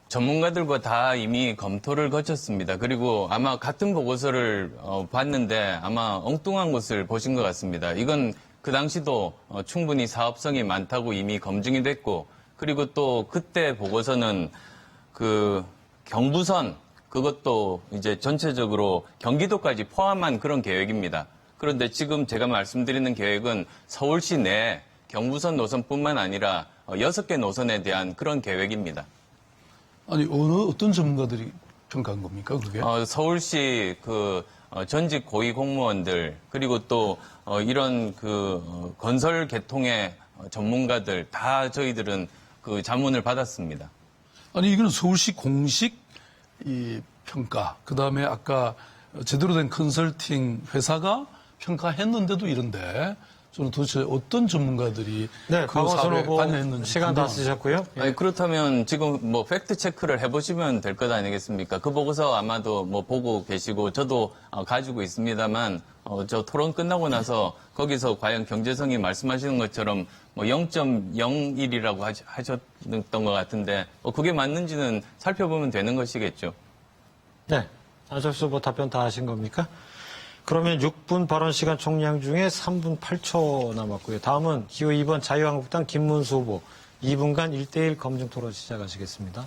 전문가들과 다 이미 검토를 거쳤습니다. 그리고 아마 같은 보고서를 봤는데 아마 엉뚱한 것을 보신 것 같습니다. 이건 그 당시도 충분히 사업성이 많다고 이미 검증이 됐고, 그리고 또 그때 보고서는 그 경부선, 그것도 이제 전체적으로 경기도까지 포함한 그런 계획입니다. 그런데 지금 제가 말씀드리는 계획은 서울시 내 경부선 노선뿐만 아니라 6개 노선에 대한 그런 계획입니다. 아니, 어떤 전문가들이 평가한 겁니까, 그게? 서울시 전직 고위 공무원들, 그리고 또 이런 건설 계통의 전문가들 다 저희들은 그 자문을 받았습니다. 아니, 이거는 서울시 공식 평가, 그 다음에 아까 제대로 된 컨설팅 회사가 평가했는데도 이런데, 저는 도대체 어떤 전문가들이 그 사업에 관여했는지 시간 다 쓰셨고요. 아니, 그렇다면 지금 뭐 팩트 체크를 해보시면 될 것 아니겠습니까? 그 보고서 아마도 뭐 보고 계시고 저도 가지고 있습니다만 저 토론 끝나고 나서 거기서 과연 경제성이 말씀하시는 것처럼 뭐 0.01이라고 하셨던 것 같은데 그게 맞는지는 살펴보면 되는 것이겠죠. 네. 안철수 후보 답변 다 하신 겁니까? 그러면 6분 발언 시간 총량 중에 3분 8초 남았고요. 다음은 기호 2번 자유한국당 김문수 후보 2분간 1대1 검증 토론 시작하시겠습니다.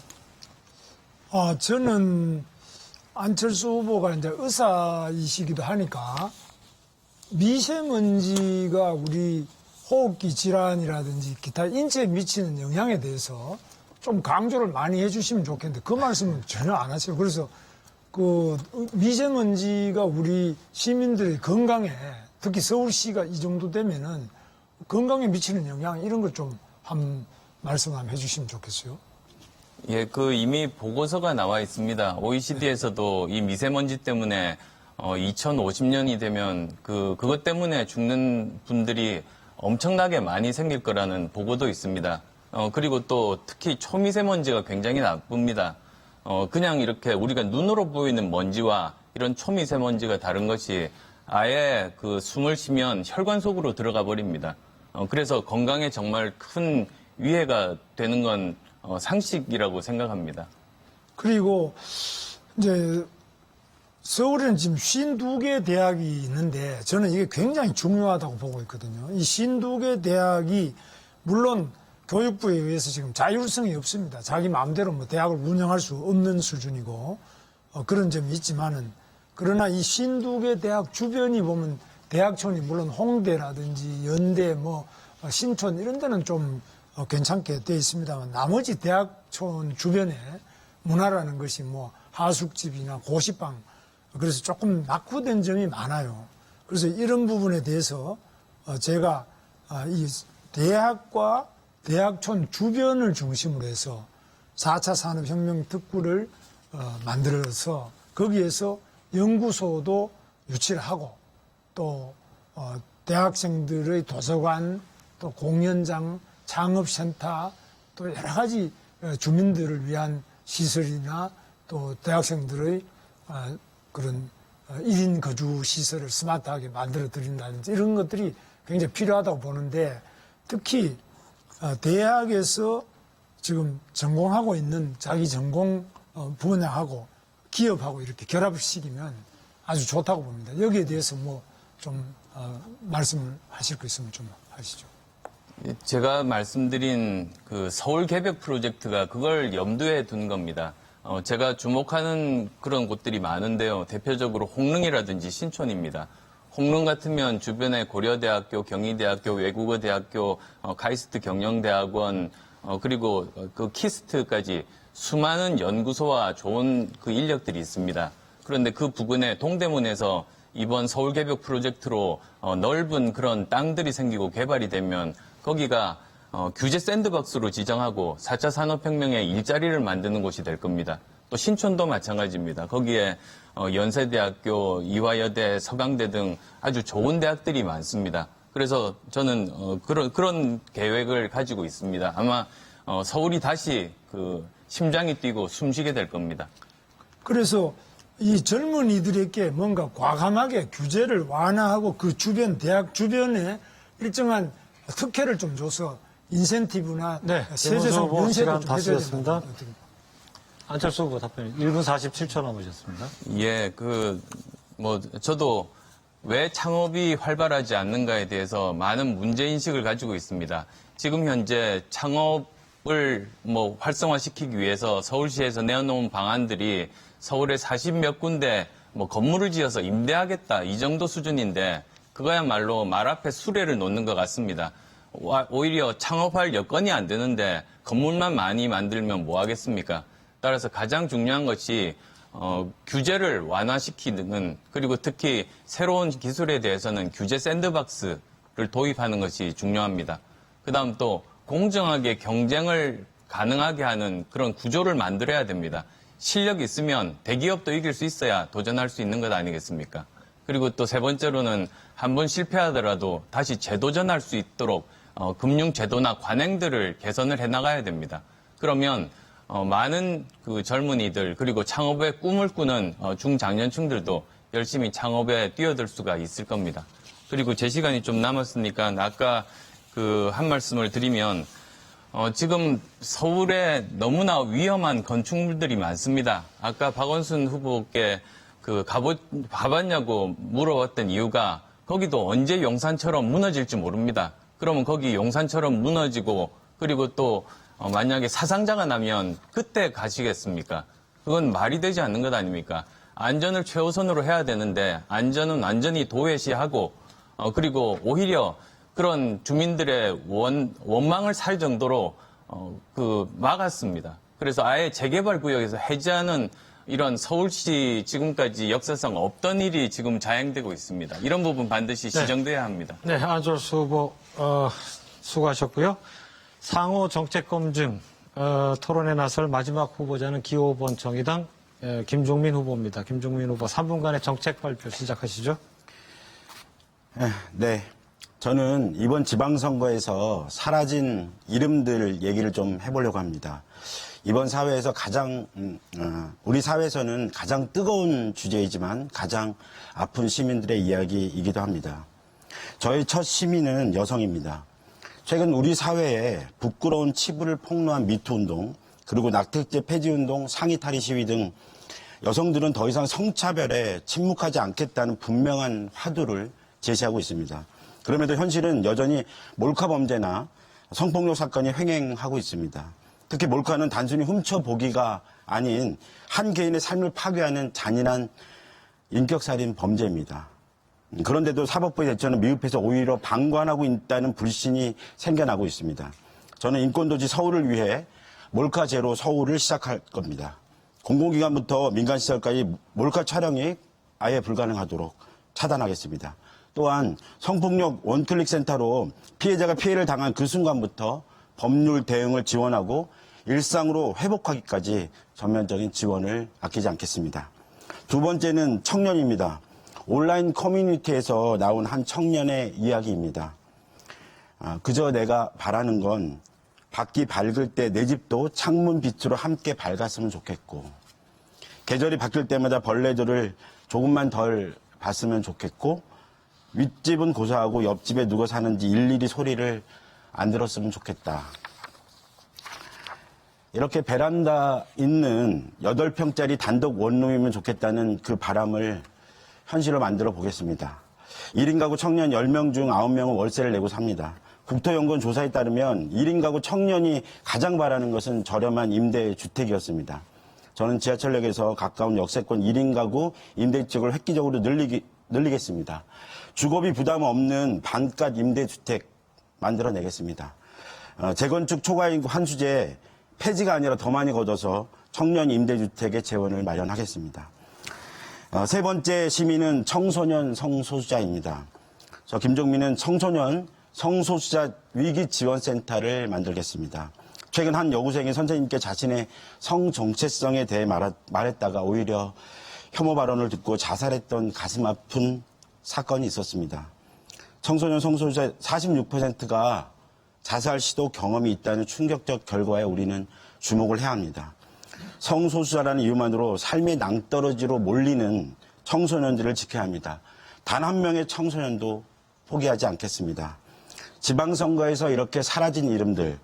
저는 안철수 후보가 이제 의사이시기도 하니까 미세먼지가 우리 호흡기 질환이라든지 기타 인체에 미치는 영향에 대해서 좀 강조를 많이 해주시면 좋겠는데 그 말씀은 전혀 안 하세요. 그래서 그 미세먼지가 우리 시민들의 건강에, 특히 서울시가 이 정도 되면은 건강에 미치는 영향 이런 걸 좀 한 말씀 한번 해주시면 좋겠어요. 예, 이미 보고서가 나와 있습니다. OECD에서도 이 미세먼지 때문에 2050년이 되면 그것 때문에 죽는 분들이 엄청나게 많이 생길 거라는 보고도 있습니다. 그리고 또 특히 초미세먼지가 굉장히 나쁩니다. 그냥 이렇게 우리가 눈으로 보이는 먼지와 이런 초미세먼지가 다른 것이 아예 숨을 쉬면 혈관 속으로 들어가 버립니다. 그래서 건강에 정말 큰 위해가 되는 건 상식이라고 생각합니다. 그리고 이제 서울에는 지금 52개 대학이 있는데 저는 이게 굉장히 중요하다고 보고 있거든요. 이 52개 대학이 물론 교육부에 의해서 지금 자율성이 없습니다. 자기 마음대로 뭐 대학을 운영할 수 없는 수준이고 그런 점이 있지만은 그러나 이 52개 대학 주변이 보면 대학촌이 물론 홍대라든지 연대 뭐 신촌 이런 데는 좀 괜찮게 돼 있습니다만 나머지 대학촌 주변에 문화라는 것이 뭐 하숙집이나 고시방 그래서 조금 낙후된 점이 많아요. 그래서 이런 부분에 대해서 제가 이 대학과 대학촌 주변을 중심으로 해서 4차 산업혁명 특구를 만들어서 거기에서 연구소도 유치를 하고 또 대학생들의 도서관 또 공연장 창업센터 또 여러 가지 주민들을 위한 시설이나 또 대학생들의 그런 1인 거주 시설을 스마트하게 만들어 드린다든지 이런 것들이 굉장히 필요하다고 보는데 특히 대학에서 지금 전공하고 있는 자기 전공 분야하고 기업하고 이렇게 결합을 시키면 아주 좋다고 봅니다. 여기에 대해서 뭐 좀 말씀을 하실 거 있으면 좀 하시죠. 제가 말씀드린 서울 개벽 프로젝트가 그걸 염두에 둔 겁니다. 제가 주목하는 그런 곳들이 많은데요. 대표적으로 홍릉이라든지 신촌입니다. 홍릉 같으면 주변에 고려대학교, 경희대학교, 외국어대학교, 카이스트 경영대학원, 그리고 키스트까지 수많은 연구소와 좋은 인력들이 있습니다. 그런데 그 부근에 동대문에서 이번 서울 개벽 프로젝트로 넓은 그런 땅들이 생기고 개발이 되면 거기가 규제 샌드박스로 지정하고 4차 산업혁명의 일자리를 만드는 곳이 될 겁니다. 또 신촌도 마찬가지입니다. 거기에 연세대학교, 이화여대, 서강대 등 아주 좋은 대학들이 많습니다. 그래서 저는 그런 계획을 가지고 있습니다. 아마 서울이 다시 그 심장이 뛰고 숨쉬게 될 겁니다. 그래서 이 젊은이들에게 뭔가 과감하게 규제를 완화하고 그 주변, 대학 주변에 일정한 특혜를 좀 줘서 인센티브나 세제성 후보 면세도 시간 좀 다 해줘야 쓰셨습니다. 됩니다. 안철수 후보 답변 1분 47초 남으셨습니다. 예, 저도 왜 창업이 활발하지 않는가에 대해서 많은 문제인식을 가지고 있습니다. 지금 현재 창업을 활성화시키기 위해서 서울시에서 내어놓은 방안들이 서울에 40몇 군데 건물을 지어서 임대하겠다 이 정도 수준인데 그거야말로 말 앞에 수레를 놓는 것 같습니다. 오히려 창업할 여건이 안 되는데 건물만 많이 만들면 뭐 하겠습니까? 따라서 가장 중요한 것이 규제를 완화시키는 그리고 특히 새로운 기술에 대해서는 규제 샌드박스를 도입하는 것이 중요합니다. 그다음 또 공정하게 경쟁을 가능하게 하는 그런 구조를 만들어야 됩니다. 실력이 있으면 대기업도 이길 수 있어야 도전할 수 있는 것 아니겠습니까? 그리고 또 세 번째로는 한 번 실패하더라도 다시 재도전할 수 있도록 금융제도나 관행들을 개선을 해나가야 됩니다. 그러면 많은 그 젊은이들 그리고 창업의 꿈을 꾸는 중장년층들도 열심히 창업에 뛰어들 수가 있을 겁니다. 그리고 제 시간이 좀 남았으니까 아까 한 말씀을 드리면 지금 서울에 너무나 위험한 건축물들이 많습니다. 아까 박원순 후보께 가봤냐고 물어봤던 이유가 거기도 언제 용산처럼 무너질지 모릅니다. 그러면 거기 용산처럼 무너지고 그리고 또 만약에 사상자가 나면 그때 가시겠습니까? 그건 말이 되지 않는 것 아닙니까? 안전을 최우선으로 해야 되는데 안전은 완전히 도외시하고 그리고 오히려 그런 주민들의 원망을 살 정도로 막았습니다. 그래서 아예 재개발 구역에서 해제하는 이런 서울시 지금까지 역사상 없던 일이 지금 자행되고 있습니다. 이런 부분 반드시 시정돼야 합니다. 네, 안철수 후보 수고하셨고요. 상호 정책 검증 토론에 나설 마지막 후보자는 기호 5번 정의당 김종민 후보입니다. 김종민 후보 3분간의 정책 발표 시작하시죠. 네. 저는 이번 지방선거에서 사라진 이름들 얘기를 좀 해보려고 합니다. 이번 사회에서 우리 사회에서는 가장 뜨거운 주제이지만 가장 아픈 시민들의 이야기이기도 합니다. 저의 첫 시민은 여성입니다. 최근 우리 사회에 부끄러운 치부를 폭로한 미투운동, 그리고 낙태죄 폐지운동, 상의탈의 시위 등 여성들은 더 이상 성차별에 침묵하지 않겠다는 분명한 화두를 제시하고 있습니다. 그럼에도 현실은 여전히 몰카 범죄나 성폭력 사건이 횡행하고 있습니다. 특히 몰카는 단순히 훔쳐보기가 아닌 한 개인의 삶을 파괴하는 잔인한 인격살인 범죄입니다. 그런데도 사법부의 대처는 미흡해서 오히려 방관하고 있다는 불신이 생겨나고 있습니다. 저는 인권도시 서울을 위해 몰카 제로 서울을 시작할 겁니다. 공공기관부터 민간시설까지 몰카 촬영이 아예 불가능하도록 차단하겠습니다. 또한 성폭력 원클릭 센터로 피해자가 피해를 당한 그 순간부터 법률 대응을 지원하고 일상으로 회복하기까지 전면적인 지원을 아끼지 않겠습니다. 두 번째는 청년입니다. 온라인 커뮤니티에서 나온 한 청년의 이야기입니다. 그저 내가 바라는 건 밖이 밝을 때 내 집도 창문 빛으로 함께 밝았으면 좋겠고, 계절이 바뀔 때마다 벌레들을 조금만 덜 봤으면 좋겠고, 윗집은 고사하고 옆집에 누가 사는지 일일이 소리를 안 들었으면 좋겠다. 이렇게 베란다 있는 8평짜리 단독 원룸이면 좋겠다는 그 바람을 현실로 만들어 보겠습니다. 1인 가구 청년 10명 중 9명은 월세를 내고 삽니다. 국토연구원 조사에 따르면 1인 가구 청년이 가장 바라는 것은 저렴한 임대주택이었습니다. 저는 지하철역에서 가까운 역세권 1인 가구 임대주택을 획기적으로 늘리겠습니다. 주거비 부담 없는 반값 임대주택 만들어내겠습니다. 재건축 초과인구 환수제 폐지가 아니라 더 많이 걷어서 청년 임대주택의 재원을 마련하겠습니다. 세 번째 시민은 청소년 성소수자입니다. 저 김종민은 청소년 성소수자 위기지원센터를 만들겠습니다. 최근 한 여고생이 선생님께 자신의 성 정체성에 대해 말했다가 오히려 혐오 발언을 듣고 자살했던 가슴 아픈 사건이 있었습니다. 청소년 성소수자 46%가 자살 시도 경험이 있다는 충격적 결과에 우리는 주목을 해야 합니다. 성소수자라는 이유만으로 삶의 낭떠러지로 몰리는 청소년들을 지켜야 합니다. 단 한 명의 청소년도 포기하지 않겠습니다. 지방선거에서 이렇게 사라진 이름들,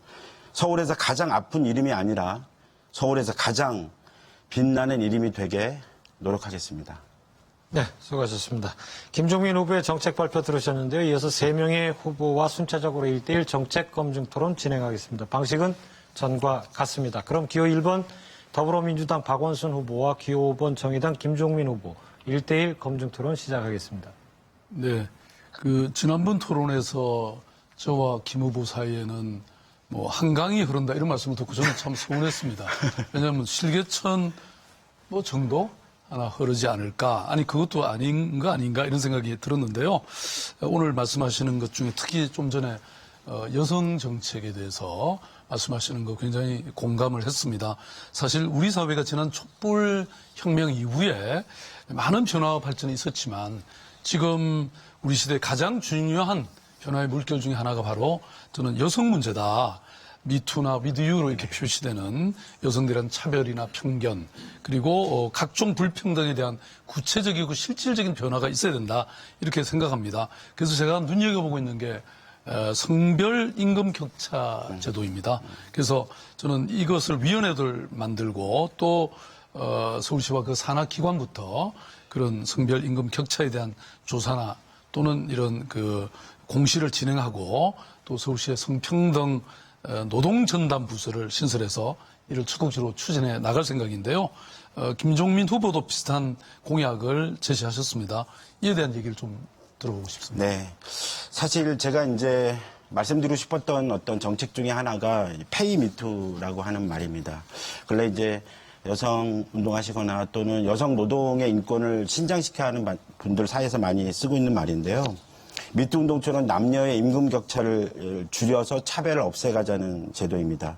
서울에서 가장 아픈 이름이 아니라 서울에서 가장 빛나는 이름이 되게 노력하겠습니다. 네, 수고하셨습니다. 김종민 후보의 정책 발표 들으셨는데요. 이어서 3명의 후보와 순차적으로 1대1 정책 검증 토론 진행하겠습니다. 방식은 전과 같습니다. 그럼 기호 1번 더불어민주당 박원순 후보와 기호 5번 정의당 김종민 후보 1대1 검증 토론 시작하겠습니다. 네, 지난번 토론에서 저와 김 후보 사이에는 한강이 흐른다 이런 말씀을 듣고 저는 참 서운했습니다. 왜냐하면 실개천 정도 하나 흐르지 않을까, 아니 그것도 아닌 거 아닌가 이런 생각이 들었는데요. 오늘 말씀하시는 것 중에 특히 좀 전에 여성 정책에 대해서 말씀하시는 거 굉장히 공감을 했습니다. 사실 우리 사회가 지난 촛불 혁명 이후에 많은 변화와 발전이 있었지만 지금 우리 시대의 가장 중요한 변화의 물결 중에 하나가 바로 저는 여성 문제다. 미투나 위드유로 이렇게 표시되는 여성들에 대한 차별이나 편견, 그리고 각종 불평등에 대한 구체적이고 실질적인 변화가 있어야 된다. 이렇게 생각합니다. 그래서 제가 눈여겨보고 있는 게 성별 임금 격차 제도입니다. 그래서 저는 이것을 위원회를 만들고 또 서울시와 그 산하 기관부터 그런 성별 임금 격차에 대한 조사나 또는 이런 공시를 진행하고 또 서울시의 성평등 노동전담 부서를 신설해서 이를 적극적으로 추진해 나갈 생각인데요. 김종민 후보도 비슷한 공약을 제시하셨습니다. 이에 대한 얘기를 좀 들어보고 싶습니다. 네. 사실 제가 이제 말씀드리고 싶었던 어떤 정책 중에 하나가 페이 미투라고 하는 말입니다. 근래 이제 여성 운동하시거나 또는 여성 노동의 인권을 신장시켜야 하는 분들 사이에서 많이 쓰고 있는 말인데요. 미투 운동처럼 남녀의 임금 격차를 줄여서 차별을 없애가자는 제도입니다.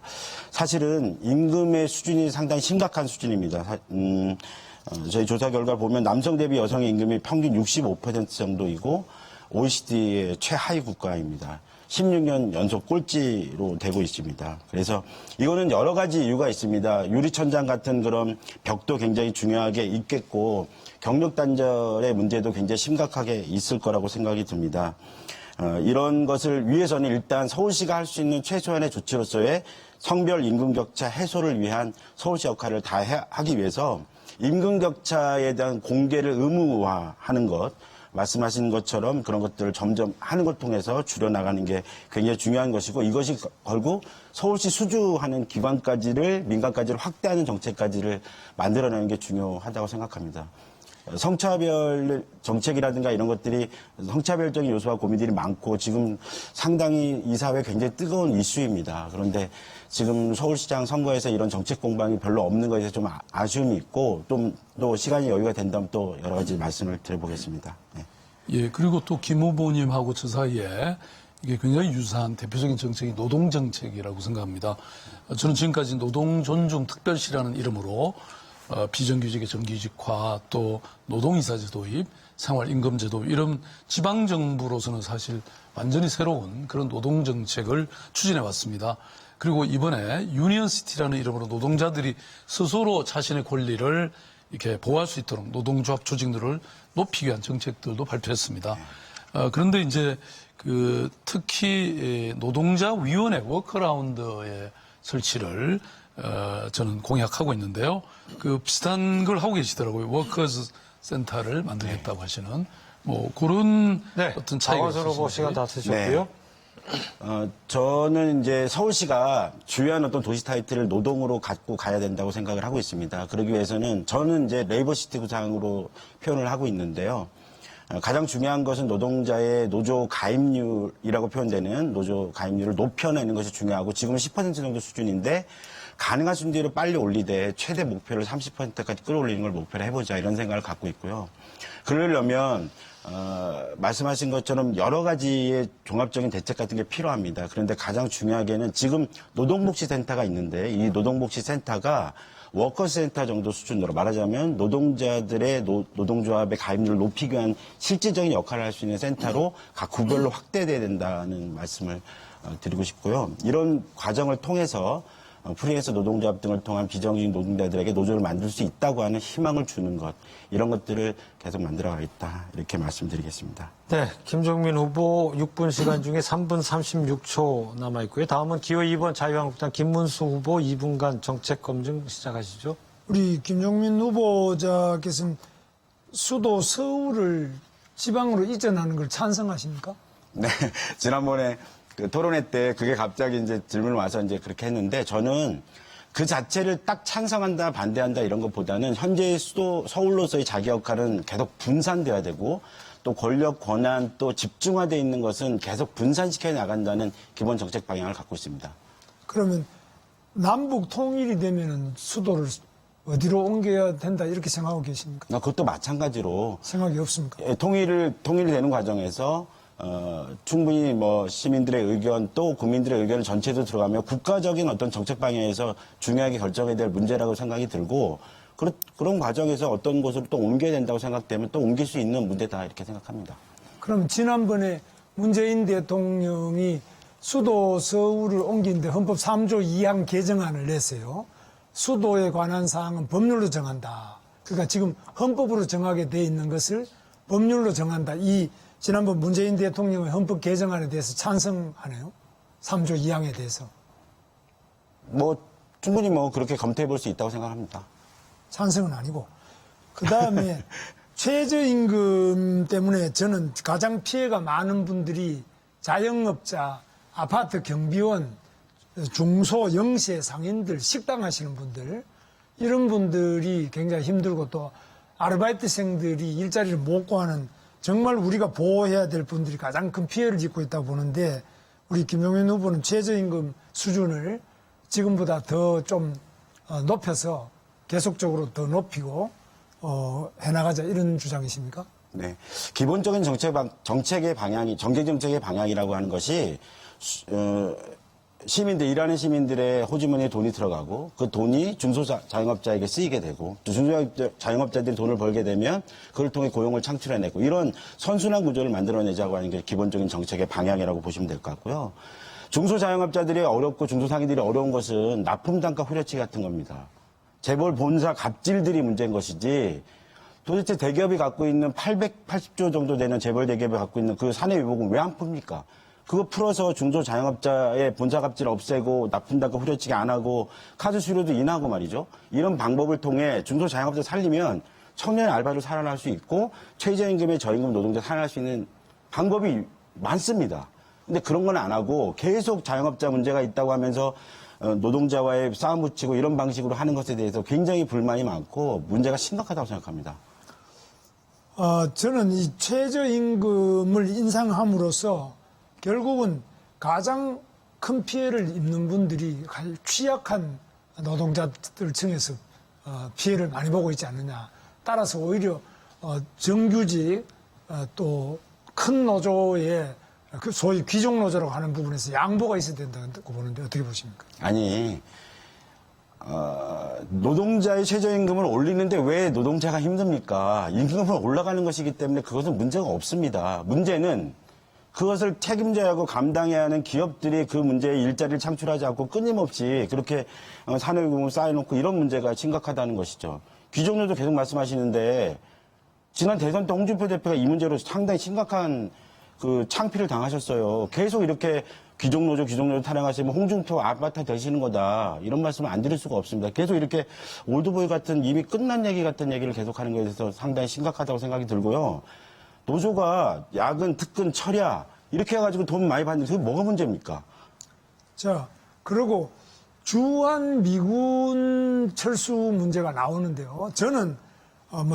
사실은 임금의 수준이 상당히 심각한 수준입니다. 저희 조사 결과 보면 남성 대비 여성의 임금이 평균 65% 정도이고 OECD의 최하위 국가입니다. 16년 연속 꼴찌로 되고 있습니다. 그래서 이거는 여러 가지 이유가 있습니다. 유리천장 같은 그런 벽도 굉장히 중요하게 있겠고 경력 단절의 문제도 굉장히 심각하게 있을 거라고 생각이 듭니다. 이런 것을 위해서는 일단 서울시가 할 수 있는 최소한의 조치로서의 성별 임금 격차 해소를 위한 서울시 역할을 다 하기 위해서 임금 격차에 대한 공개를 의무화하는 것, 말씀하신 것처럼 그런 것들을 점점 하는 걸 통해서 줄여나가는 게 굉장히 중요한 것이고 이것이 결국 서울시 수주하는 기관까지를 민간까지를 확대하는 정책까지를 만들어내는 게 중요하다고 생각합니다. 성차별 정책이라든가 이런 것들이 성차별적인 요소와 고민들이 많고 지금 상당히 이 사회에 굉장히 뜨거운 이슈입니다. 그런데 지금 서울시장 선거에서 이런 정책 공방이 별로 없는 것에 좀 아쉬움이 있고 또 시간이 여유가 된다면 또 여러 가지 말씀을 드려보겠습니다. 네. 예, 그리고 또 김 후보님하고 저 사이에 이게 굉장히 유사한 대표적인 정책이 노동정책이라고 생각합니다. 저는 지금까지 노동존중특별시라는 이름으로 비정규직의 정규직화, 또 노동이사제 도입, 생활임금제 도입, 이런 지방정부로서는 사실 완전히 새로운 그런 노동정책을 추진해 왔습니다. 그리고 이번에 유니언시티라는 이름으로 노동자들이 스스로 자신의 권리를 이렇게 보호할 수 있도록 노동조합 조직들을 높이기 위한 정책들도 발표했습니다. 그런데 이제 특히 노동자위원회 워크라운드의 설치를 저는 공약하고 있는데요. 비슷한 걸 하고 계시더라고요. 워커즈 센터를 만들겠다고 하시는 그런 어떤 차이가 있습니다. 박원순 후보 시간 다 쓰셨고요. 저는 이제 서울시가 주요한 어떤 도시 타이틀을 노동으로 갖고 가야 된다고 생각을 하고 있습니다. 그러기 위해서는 저는 이제 레이버시티 구상으로 표현을 하고 있는데요. 가장 중요한 것은 노동자의 노조 가입률이라고 표현되는 노조 가입률을 높여내는 것이 중요하고 지금은 10% 정도 수준인데 가능한 순위로 빨리 올리되 최대 목표를 30%까지 끌어올리는 걸 목표로 해보자 이런 생각을 갖고 있고요. 그러려면 말씀하신 것처럼 여러 가지의 종합적인 대책 같은 게 필요합니다. 그런데 가장 중요하게는 지금 노동복지센터가 있는데 이 노동복지센터가 워커센터 정도 수준으로 말하자면 노동자들의 노동조합의 가입률을 높이기 위한 실질적인 역할을 할 수 있는 센터로 각 구별로 확대돼야 된다는 말씀을 드리고 싶고요. 이런 과정을 통해서 프리랜서 노동조합 등을 통한 비정규직 노동자들에게 노조를 만들 수 있다고 하는 희망을 주는 것, 이런 것들을 계속 만들어가겠다, 이렇게 말씀드리겠습니다. 네, 김종민 후보 6분 시간 중에 3분 36초 남아있고요. 다음은 기호 2번 자유한국당 김문수 후보 2분간 정책 검증 시작하시죠. 우리 김종민 후보자께서는 수도 서울을 지방으로 이전하는 걸 찬성하십니까? 네, 지난번에 그 토론회 때 그게 갑자기 이제 질문을 와서 이제 그렇게 했는데 저는 그 자체를 딱 찬성한다, 반대한다 이런 것보다는 현재의 수도 서울로서의 자기 역할은 계속 분산돼야 되고 또 권력, 권한, 또 집중화되어 있는 것은 계속 분산시켜 나간다는 기본 정책 방향을 갖고 있습니다. 그러면 남북 통일이 되면은 수도를 어디로 옮겨야 된다 이렇게 생각하고 계십니까? 그것도 마찬가지로 생각이 없습니까? 통일이 되는 과정에서 충분히 뭐 시민들의 의견 또 국민들의 의견을 전체도 들어가며 국가적인 어떤 정책 방향에서 중요하게 결정해야 될 문제라고 생각이 들고 그런 과정에서 어떤 곳으로 또 옮겨야 된다고 생각되면 또 옮길 수 있는 문제다 이렇게 생각합니다. 그럼 지난번에 문재인 대통령이 수도 서울을 옮기는데 헌법 3조 2항 개정안을 냈어요. 수도에 관한 사항은 법률로 정한다. 그러니까 지금 헌법으로 정하게 돼 있는 것을 법률로 정한다. 이 지난번 문재인 대통령의 헌법 개정안에 대해서 찬성하네요. 3조 2항에 대해서. 충분히 그렇게 검토해 볼 수 있다고 생각합니다. 찬성은 아니고. 그 다음에 최저임금 때문에 저는 가장 피해가 많은 분들이 자영업자, 아파트 경비원, 중소, 영세 상인들, 식당 하시는 분들, 이런 분들이 굉장히 힘들고 또 아르바이트생들이 일자리를 못 구하는 정말 우리가 보호해야 될 분들이 가장 큰 피해를 입고 있다고 보는데 우리 김종민 후보는 최저임금 수준을 지금보다 더 좀 높여서 계속적으로 더 높이고 해나가자 이런 주장이십니까? 네. 기본적인 정책의 방향이, 경제정책의 방향이라고 하는 것이 일하는 시민들의 호주머니에 돈이 들어가고 그 돈이 중소자영업자에게 쓰이게 되고 또 중소자영업자들이 돈을 벌게 되면 그걸 통해 고용을 창출해내고 이런 선순환 구조를 만들어내자고 하는 게 기본적인 정책의 방향이라고 보시면 될 것 같고요. 중소자영업자들이 어렵고 중소상인들이 어려운 것은 납품단가 후려치기 같은 겁니다. 재벌 본사 갑질들이 문제인 것이지 도대체 대기업이 갖고 있는 880조 정도 되는 재벌 대기업이 갖고 있는 그 사내유복은 왜 안 풉니까? 그거 풀어서 중소자영업자의 본사 갑질 없애고 납품단가 후려치기 안 하고 카드 수수료도 인하고 말이죠. 이런 방법을 통해 중소자영업자 살리면 청년 알바로 살아날 수 있고 최저임금의 저임금 노동자 살아날 수 있는 방법이 많습니다. 근데 그런 건 안 하고 계속 자영업자 문제가 있다고 하면서 노동자와의 싸움 붙이고 이런 방식으로 하는 것에 대해서 굉장히 불만이 많고 문제가 심각하다고 생각합니다. 저는 이 최저임금을 인상함으로써 결국은 가장 큰 피해를 입는 분들이 취약한 노동자들 층에서 피해를 많이 보고 있지 않느냐. 따라서 오히려 정규직 또 큰 노조의 소위 귀족 노조라고 하는 부분에서 양보가 있어야 된다고 보는데 어떻게 보십니까? 아니, 노동자의 최저임금을 올리는데 왜 노동자가 힘듭니까? 임금은 올라가는 것이기 때문에 그것은 문제가 없습니다. 문제는 그것을 책임져야 하고 감당해야 하는 기업들이 그 문제에 일자리를 창출하지 않고 끊임없이 그렇게 산업임금을 쌓아놓고 이런 문제가 심각하다는 것이죠. 귀족노조 계속 말씀하시는데 지난 대선 때 홍준표 대표가 이 문제로 상당히 심각한 그 창피를 당하셨어요. 계속 이렇게 귀족노조 타령하시면 홍준표 아바타 되시는 거다. 이런 말씀을 안 드릴 수가 없습니다. 계속 이렇게 올드보이 같은 이미 끝난 얘기 같은 얘기를 계속하는 것에 대해서 상당히 심각하다고 생각이 들고요. 노조가 야근, 특근, 철야 이렇게 해가지고 돈 많이 받는데 그게 뭐가 문제입니까? 자, 그리고 주한미군 철수 문제가 나오는데요. 저는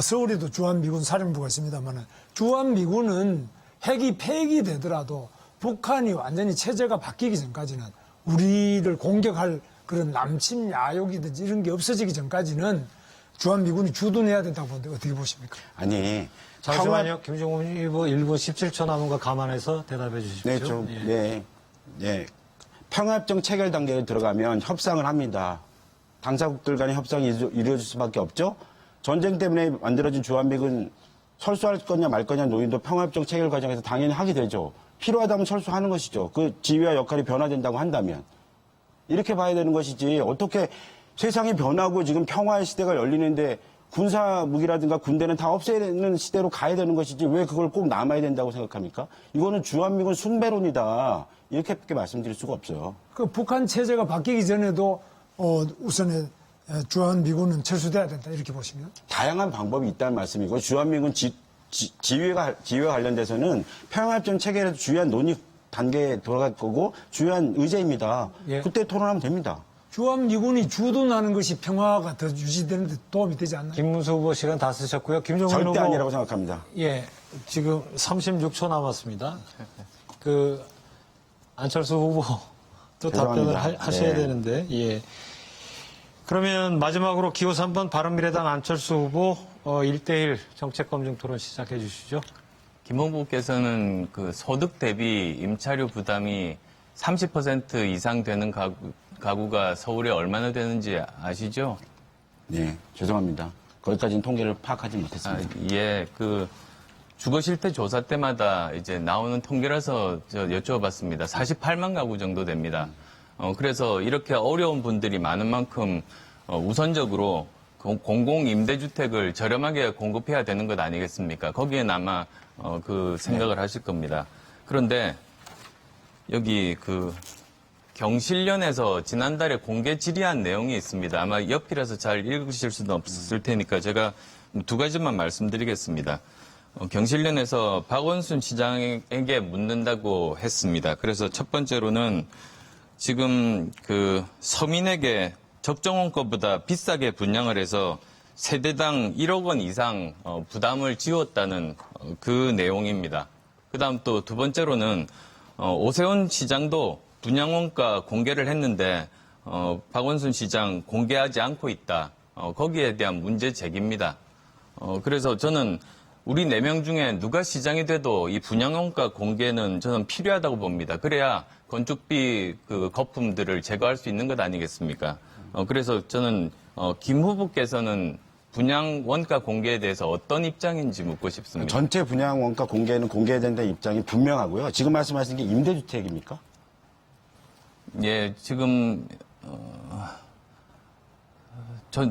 서울에도 주한미군 사령부가 있습니다만 주한미군은 핵이 폐기되더라도 북한이 완전히 체제가 바뀌기 전까지는 우리를 공격할 그런 남침 야욕이든지 이런 게 없어지기 전까지는 주한미군이 주둔해야 된다고 보는데 어떻게 보십니까? 아니, 잠시만요. 김종훈 후보 1분 17초 남은 거 감안해서 대답해 주십시오. 네, 네. 평화협정 체결 단계에 들어가면 협상을 합니다. 당사국들 간의 협상이 이루어질 수밖에 없죠. 전쟁 때문에 만들어진 주한미군 철수할 거냐 말 거냐 논의도 평화협정 체결 과정에서 당연히 하게 되죠. 필요하다면 철수하는 것이죠. 그 지위와 역할이 변화된다고 한다면. 이렇게 봐야 되는 것이지 어떻게 세상이 변하고 지금 평화의 시대가 열리는데 군사 무기라든가 군대는 다 없애는 시대로 가야 되는 것이지 왜 그걸 꼭 남아야 된다고 생각합니까? 이거는 주한미군 숭배론이다. 이렇게밖에 말씀드릴 수가 없어요. 그 북한 체제가 바뀌기 전에도 우선에 주한미군은 철수돼야 된다 이렇게 보시면? 다양한 방법이 있다는 말씀이고 주한미군 지휘와 관련돼서는 평화협정 체결에도 주요한 논의 단계에 돌아갈 거고 주요한 의제입니다. 예. 그때 토론하면 됩니다. 주한미군이 주둔하는 것이 평화가 더 유지되는 데 도움이 되지 않나요? 김문수 후보 시간 다 쓰셨고요. 김종훈 후보. 절대 아니라고 생각합니다. 예. 지금 36초 남았습니다. 안철수 후보 또 답변을 하셔야 되는데, 예. 그러면 마지막으로 기호 3번 바른미래당 안철수 후보 1대1 정책검증 토론 시작해 주시죠. 김 후보께서는 그 소득 대비 임차료 부담이 30% 이상 되는 가구가 서울에 얼마나 되는지 아시죠? 네, 죄송합니다. 거기까지는 통계를 파악하지 못했습니다. 예, 그 주거 실태 조사 때마다 이제 나오는 통계라서 여쭤봤습니다. 48만 가구 정도 됩니다. 그래서 이렇게 어려운 분들이 많은 만큼 우선적으로 공공임대주택을 저렴하게 공급해야 되는 것 아니겠습니까? 거기엔 아마 그 생각을 하실 겁니다. 그런데 여기 그 경실련에서 지난달에 공개 질의한 내용이 있습니다. 아마 옆이라서 잘 읽으실 수는 없을 테니까 제가 두 가지만 말씀드리겠습니다. 경실련에서 박원순 시장에게 묻는다고 했습니다. 그래서 첫 번째로는 지금 그 서민에게 적정원가보다 비싸게 분양을 해서 세대당 1억 원 이상 부담을 지웠다는 그 내용입니다. 그다음 또 두 번째로는 오세훈 시장도 분양원가 공개를 했는데 박원순 시장 공개하지 않고 있다. 거기에 대한 문제 제기입니다. 그래서 저는 우리 4명 중에 누가 시장이 돼도 이 분양원가 공개는 저는 필요하다고 봅니다. 그래야 건축비 그 거품들을 제거할 수 있는 것 아니겠습니까? 그래서 저는 김 후보께서는 분양 원가 공개에 대해서 어떤 입장인지 묻고 싶습니다. 전체 분양 원가 공개는 공개해야 된다는 입장이 분명하고요. 지금 말씀하신 게 임대주택입니까? 예, 지금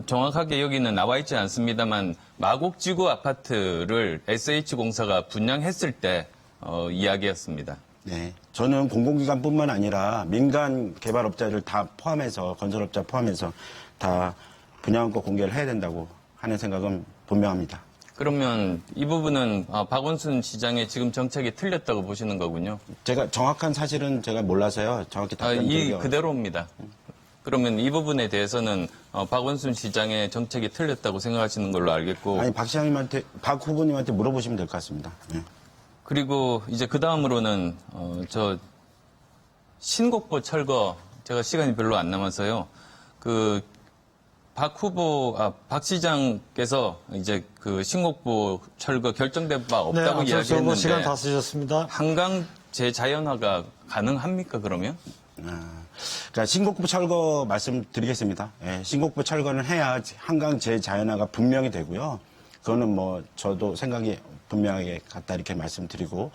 정확하게 여기는 나와 있지 않습니다만 마곡지구 아파트를 SH공사가 분양했을 때 이야기였습니다. 네, 저는 공공기관뿐만 아니라 민간 개발업자를 다 포함해서 건설업자 포함해서 다 분양원가 공개를 해야 된다고 하는 생각은 분명합니다. 그러면 이 부분은 박원순 시장의 지금 정책이 틀렸다고 보시는 거군요. 제가 정확한 사실은 제가 몰라서요. 정확히 답변드리기가 그대로입니다. 그러면 이 부분에 대해서는 박원순 시장의 정책이 틀렸다고 생각하시는 걸로 알겠고. 아니 박 후보님한테 물어보시면 될 것 같습니다. 네. 그리고 이제 그 다음으로는 저 신곡보 철거 제가 시간이 별로 안 남아서요. 그 박 시장께서 이제 그 신곡보 철거 결정된 바 없다고 이야기했는데 시간 다 쓰셨습니다. 한강 재자연화가 가능합니까 그러면? 그러니까 신곡보 철거 말씀드리겠습니다. 예, 신곡보 철거는 해야 한강 재자연화가 분명히 되고요. 그거는 뭐 저도 생각이 분명하게 같다 이렇게 말씀드리고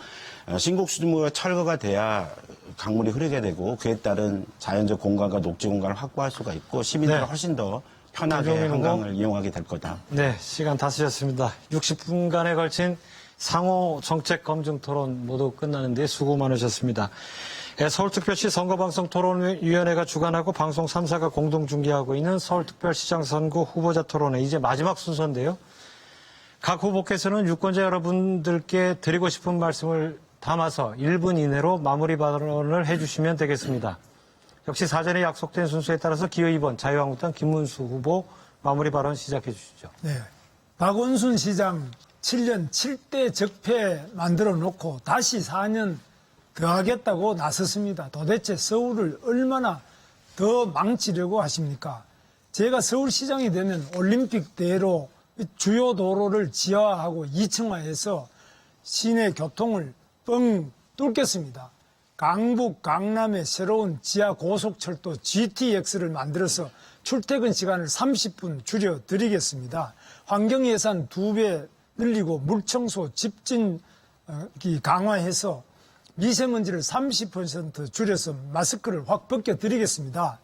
신곡수무가 철거가 돼야 강물이 흐르게 되고 그에 따른 자연적 공간과 녹지 공간을 확보할 수가 있고 시민들이 훨씬 더 편하게 한강을 이용하게 될 거다. 네, 시간 다 쓰셨습니다. 60분간에 걸친 상호 정책 검증 토론 모두 끝나는데 수고 많으셨습니다. 서울특별시 선거방송토론위원회가 주관하고 방송 3사가 공동 중계하고 있는 서울특별시장 선거 후보자 토론회 이제 마지막 순서인데요. 각 후보께서는 유권자 여러분들께 드리고 싶은 말씀을 담아서 1분 이내로 마무리 발언을 해주시면 되겠습니다. 역시 사전에 약속된 순서에 따라서 기호 2번 자유한국당 김문수 후보 마무리 발언 시작해 주시죠. 네. 박원순 시장 7년 7대 적폐 만들어 놓고 다시 4년 더 하겠다고 나섰습니다. 도대체 서울을 얼마나 더 망치려고 하십니까? 제가 서울시장이 되면 올림픽대로 주요 도로를 지하화하고 2층화해서 시내 교통을 뻥 뚫겠습니다. 강북, 강남에 새로운 지하 고속철도 GTX를 만들어서 출퇴근 시간을 30분 줄여드리겠습니다. 환경예산 2배 늘리고 물청소 집진 강화해서 미세먼지를 30% 줄여서 마스크를 확 벗겨드리겠습니다.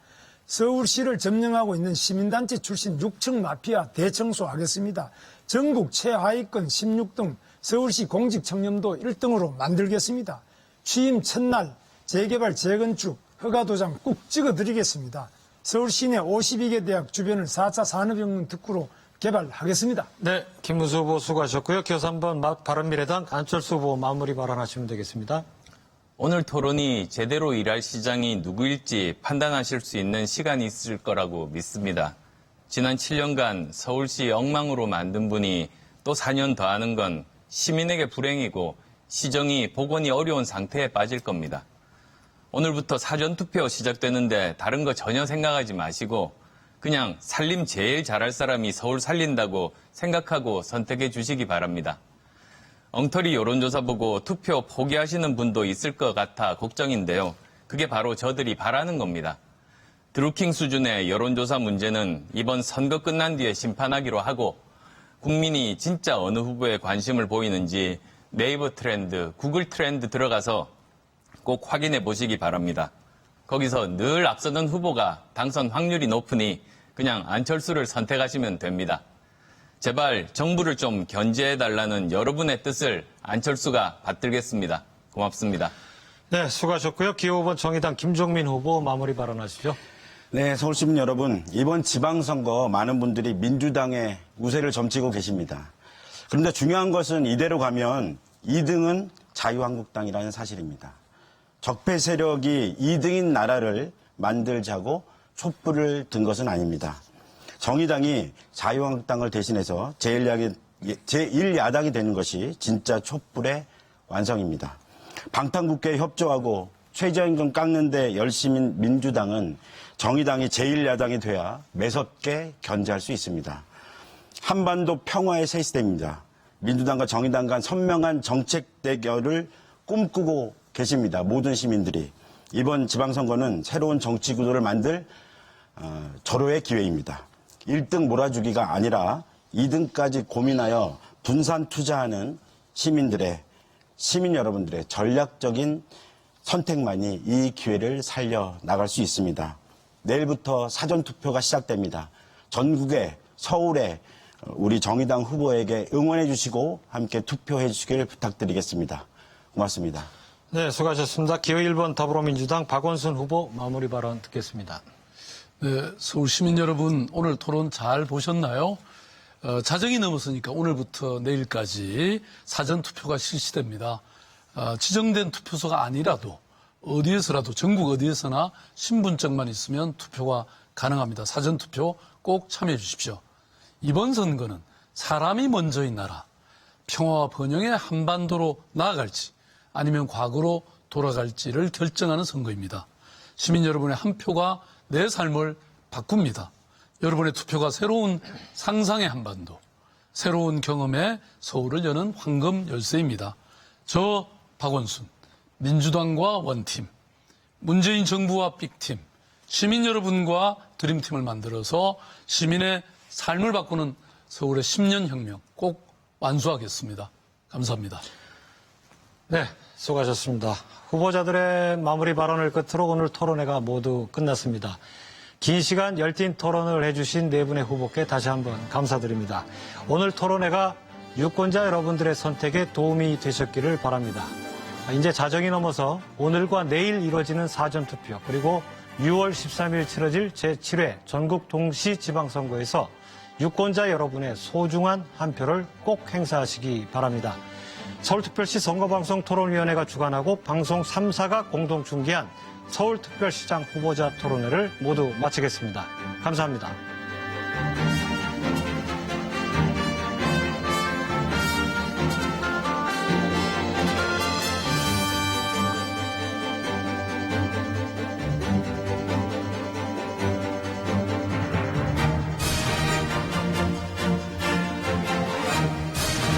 서울시를 점령하고 있는 시민단체 출신 6층 마피아 대청소하겠습니다. 전국 최하위권 16등 서울시 공직청렴도 1등으로 만들겠습니다. 취임 첫날 재개발 재건축 허가도장 꾹 찍어드리겠습니다. 서울 시내 52개 대학 주변을 4차 산업혁명 특구로 개발하겠습니다. 네, 김문수 후보 수고하셨고요. 기어서 한번 바른미래당 안철수 후보 마무리 발언하시면 되겠습니다. 오늘 토론이 제대로 일할 시장이 누구일지 판단하실 수 있는 시간이 있을 거라고 믿습니다. 지난 7년간 서울시 엉망으로 만든 분이 또 4년 더 하는 건 시민에게 불행이고 시정이 복원이 어려운 상태에 빠질 겁니다. 오늘부터 사전투표 시작되는데 다른 거 전혀 생각하지 마시고 그냥 살림 제일 잘할 사람이 서울 살린다고 생각하고 선택해 주시기 바랍니다. 엉터리 여론조사 보고 투표 포기하시는 분도 있을 것 같아 걱정인데요. 그게 바로 저들이 바라는 겁니다. 드루킹 수준의 여론조사 문제는 이번 선거 끝난 뒤에 심판하기로 하고 국민이 진짜 어느 후보에 관심을 보이는지 네이버 트렌드, 구글 트렌드 들어가서 꼭 확인해 보시기 바랍니다. 거기서 늘 앞서는 후보가 당선 확률이 높으니 그냥 안철수를 선택하시면 됩니다. 제발 정부를 좀 견제해달라는 여러분의 뜻을 안철수가 받들겠습니다. 고맙습니다. 네, 수고하셨고요. 기호 5번 정의당 김종민 후보 마무리 발언하시죠. 네, 서울시민 여러분, 이번 지방선거 많은 분들이 민주당의 우세를 점치고 계십니다. 그런데 중요한 것은 이대로 가면 2등은 자유한국당이라는 사실입니다. 적폐 세력이 2등인 나라를 만들자고 촛불을 든 것은 아닙니다. 정의당이 자유한국당을 대신해서 제1야당이 되는 것이 진짜 촛불의 완성입니다. 방탄국회에 협조하고 최저임금 깎는데 열심인 민주당은 정의당이 제1야당이 돼야 매섭게 견제할 수 있습니다. 한반도 평화의 새 시대입니다. 민주당과 정의당 간 선명한 정책 대결을 꿈꾸고 계십니다. 모든 시민들이. 이번 지방선거는 새로운 정치 구도를 만들 절호의 기회입니다. 1등 몰아주기가 아니라 2등까지 고민하여 분산 투자하는 시민 여러분들의 전략적인 선택만이 이 기회를 살려나갈 수 있습니다. 내일부터 사전투표가 시작됩니다. 전국에 서울에 우리 정의당 후보에게 응원해 주시고 함께 투표해 주시길 부탁드리겠습니다. 고맙습니다. 네, 수고하셨습니다. 기호 1번 더불어민주당 박원순 후보 마무리 발언 듣겠습니다. 네, 서울 시민 여러분, 오늘 토론 잘 보셨나요? 자정이 넘었으니까 오늘부터 내일까지 사전투표가 실시됩니다. 지정된 투표소가 아니라도 어디에서라도 전국 어디에서나 신분증만 있으면 투표가 가능합니다. 사전투표 꼭 참여해 주십시오. 이번 선거는 사람이 먼저인 나라, 평화와 번영의 한반도로 나아갈지 아니면 과거로 돌아갈지를 결정하는 선거입니다. 시민 여러분의 한 표가 내 삶을 바꿉니다. 여러분의 투표가 새로운 상상의 한반도, 새로운 경험의 서울을 여는 황금 열쇠입니다. 저 박원순, 민주당과 원팀, 문재인 정부와 빅팀, 시민 여러분과 드림팀을 만들어서 시민의 삶을 바꾸는 서울의 10년 혁명 꼭 완수하겠습니다. 감사합니다. 네, 수고하셨습니다. 후보자들의 마무리 발언을 끝으로 오늘 토론회가 모두 끝났습니다. 긴 시간 열띤 토론을 해주신 네 분의 후보께 다시 한번 감사드립니다. 오늘 토론회가 유권자 여러분들의 선택에 도움이 되셨기를 바랍니다. 이제 자정이 넘어서 오늘과 내일 이루어지는 사전투표 그리고 6월 13일 치러질 제7회 전국 동시지방선거에서 유권자 여러분의 소중한 한 표를 꼭 행사하시기 바랍니다. 서울특별시 선거방송 토론위원회가 주관하고 방송 3사가 공동 중계한 서울특별시장 후보자 토론회를 모두 마치겠습니다. 감사합니다.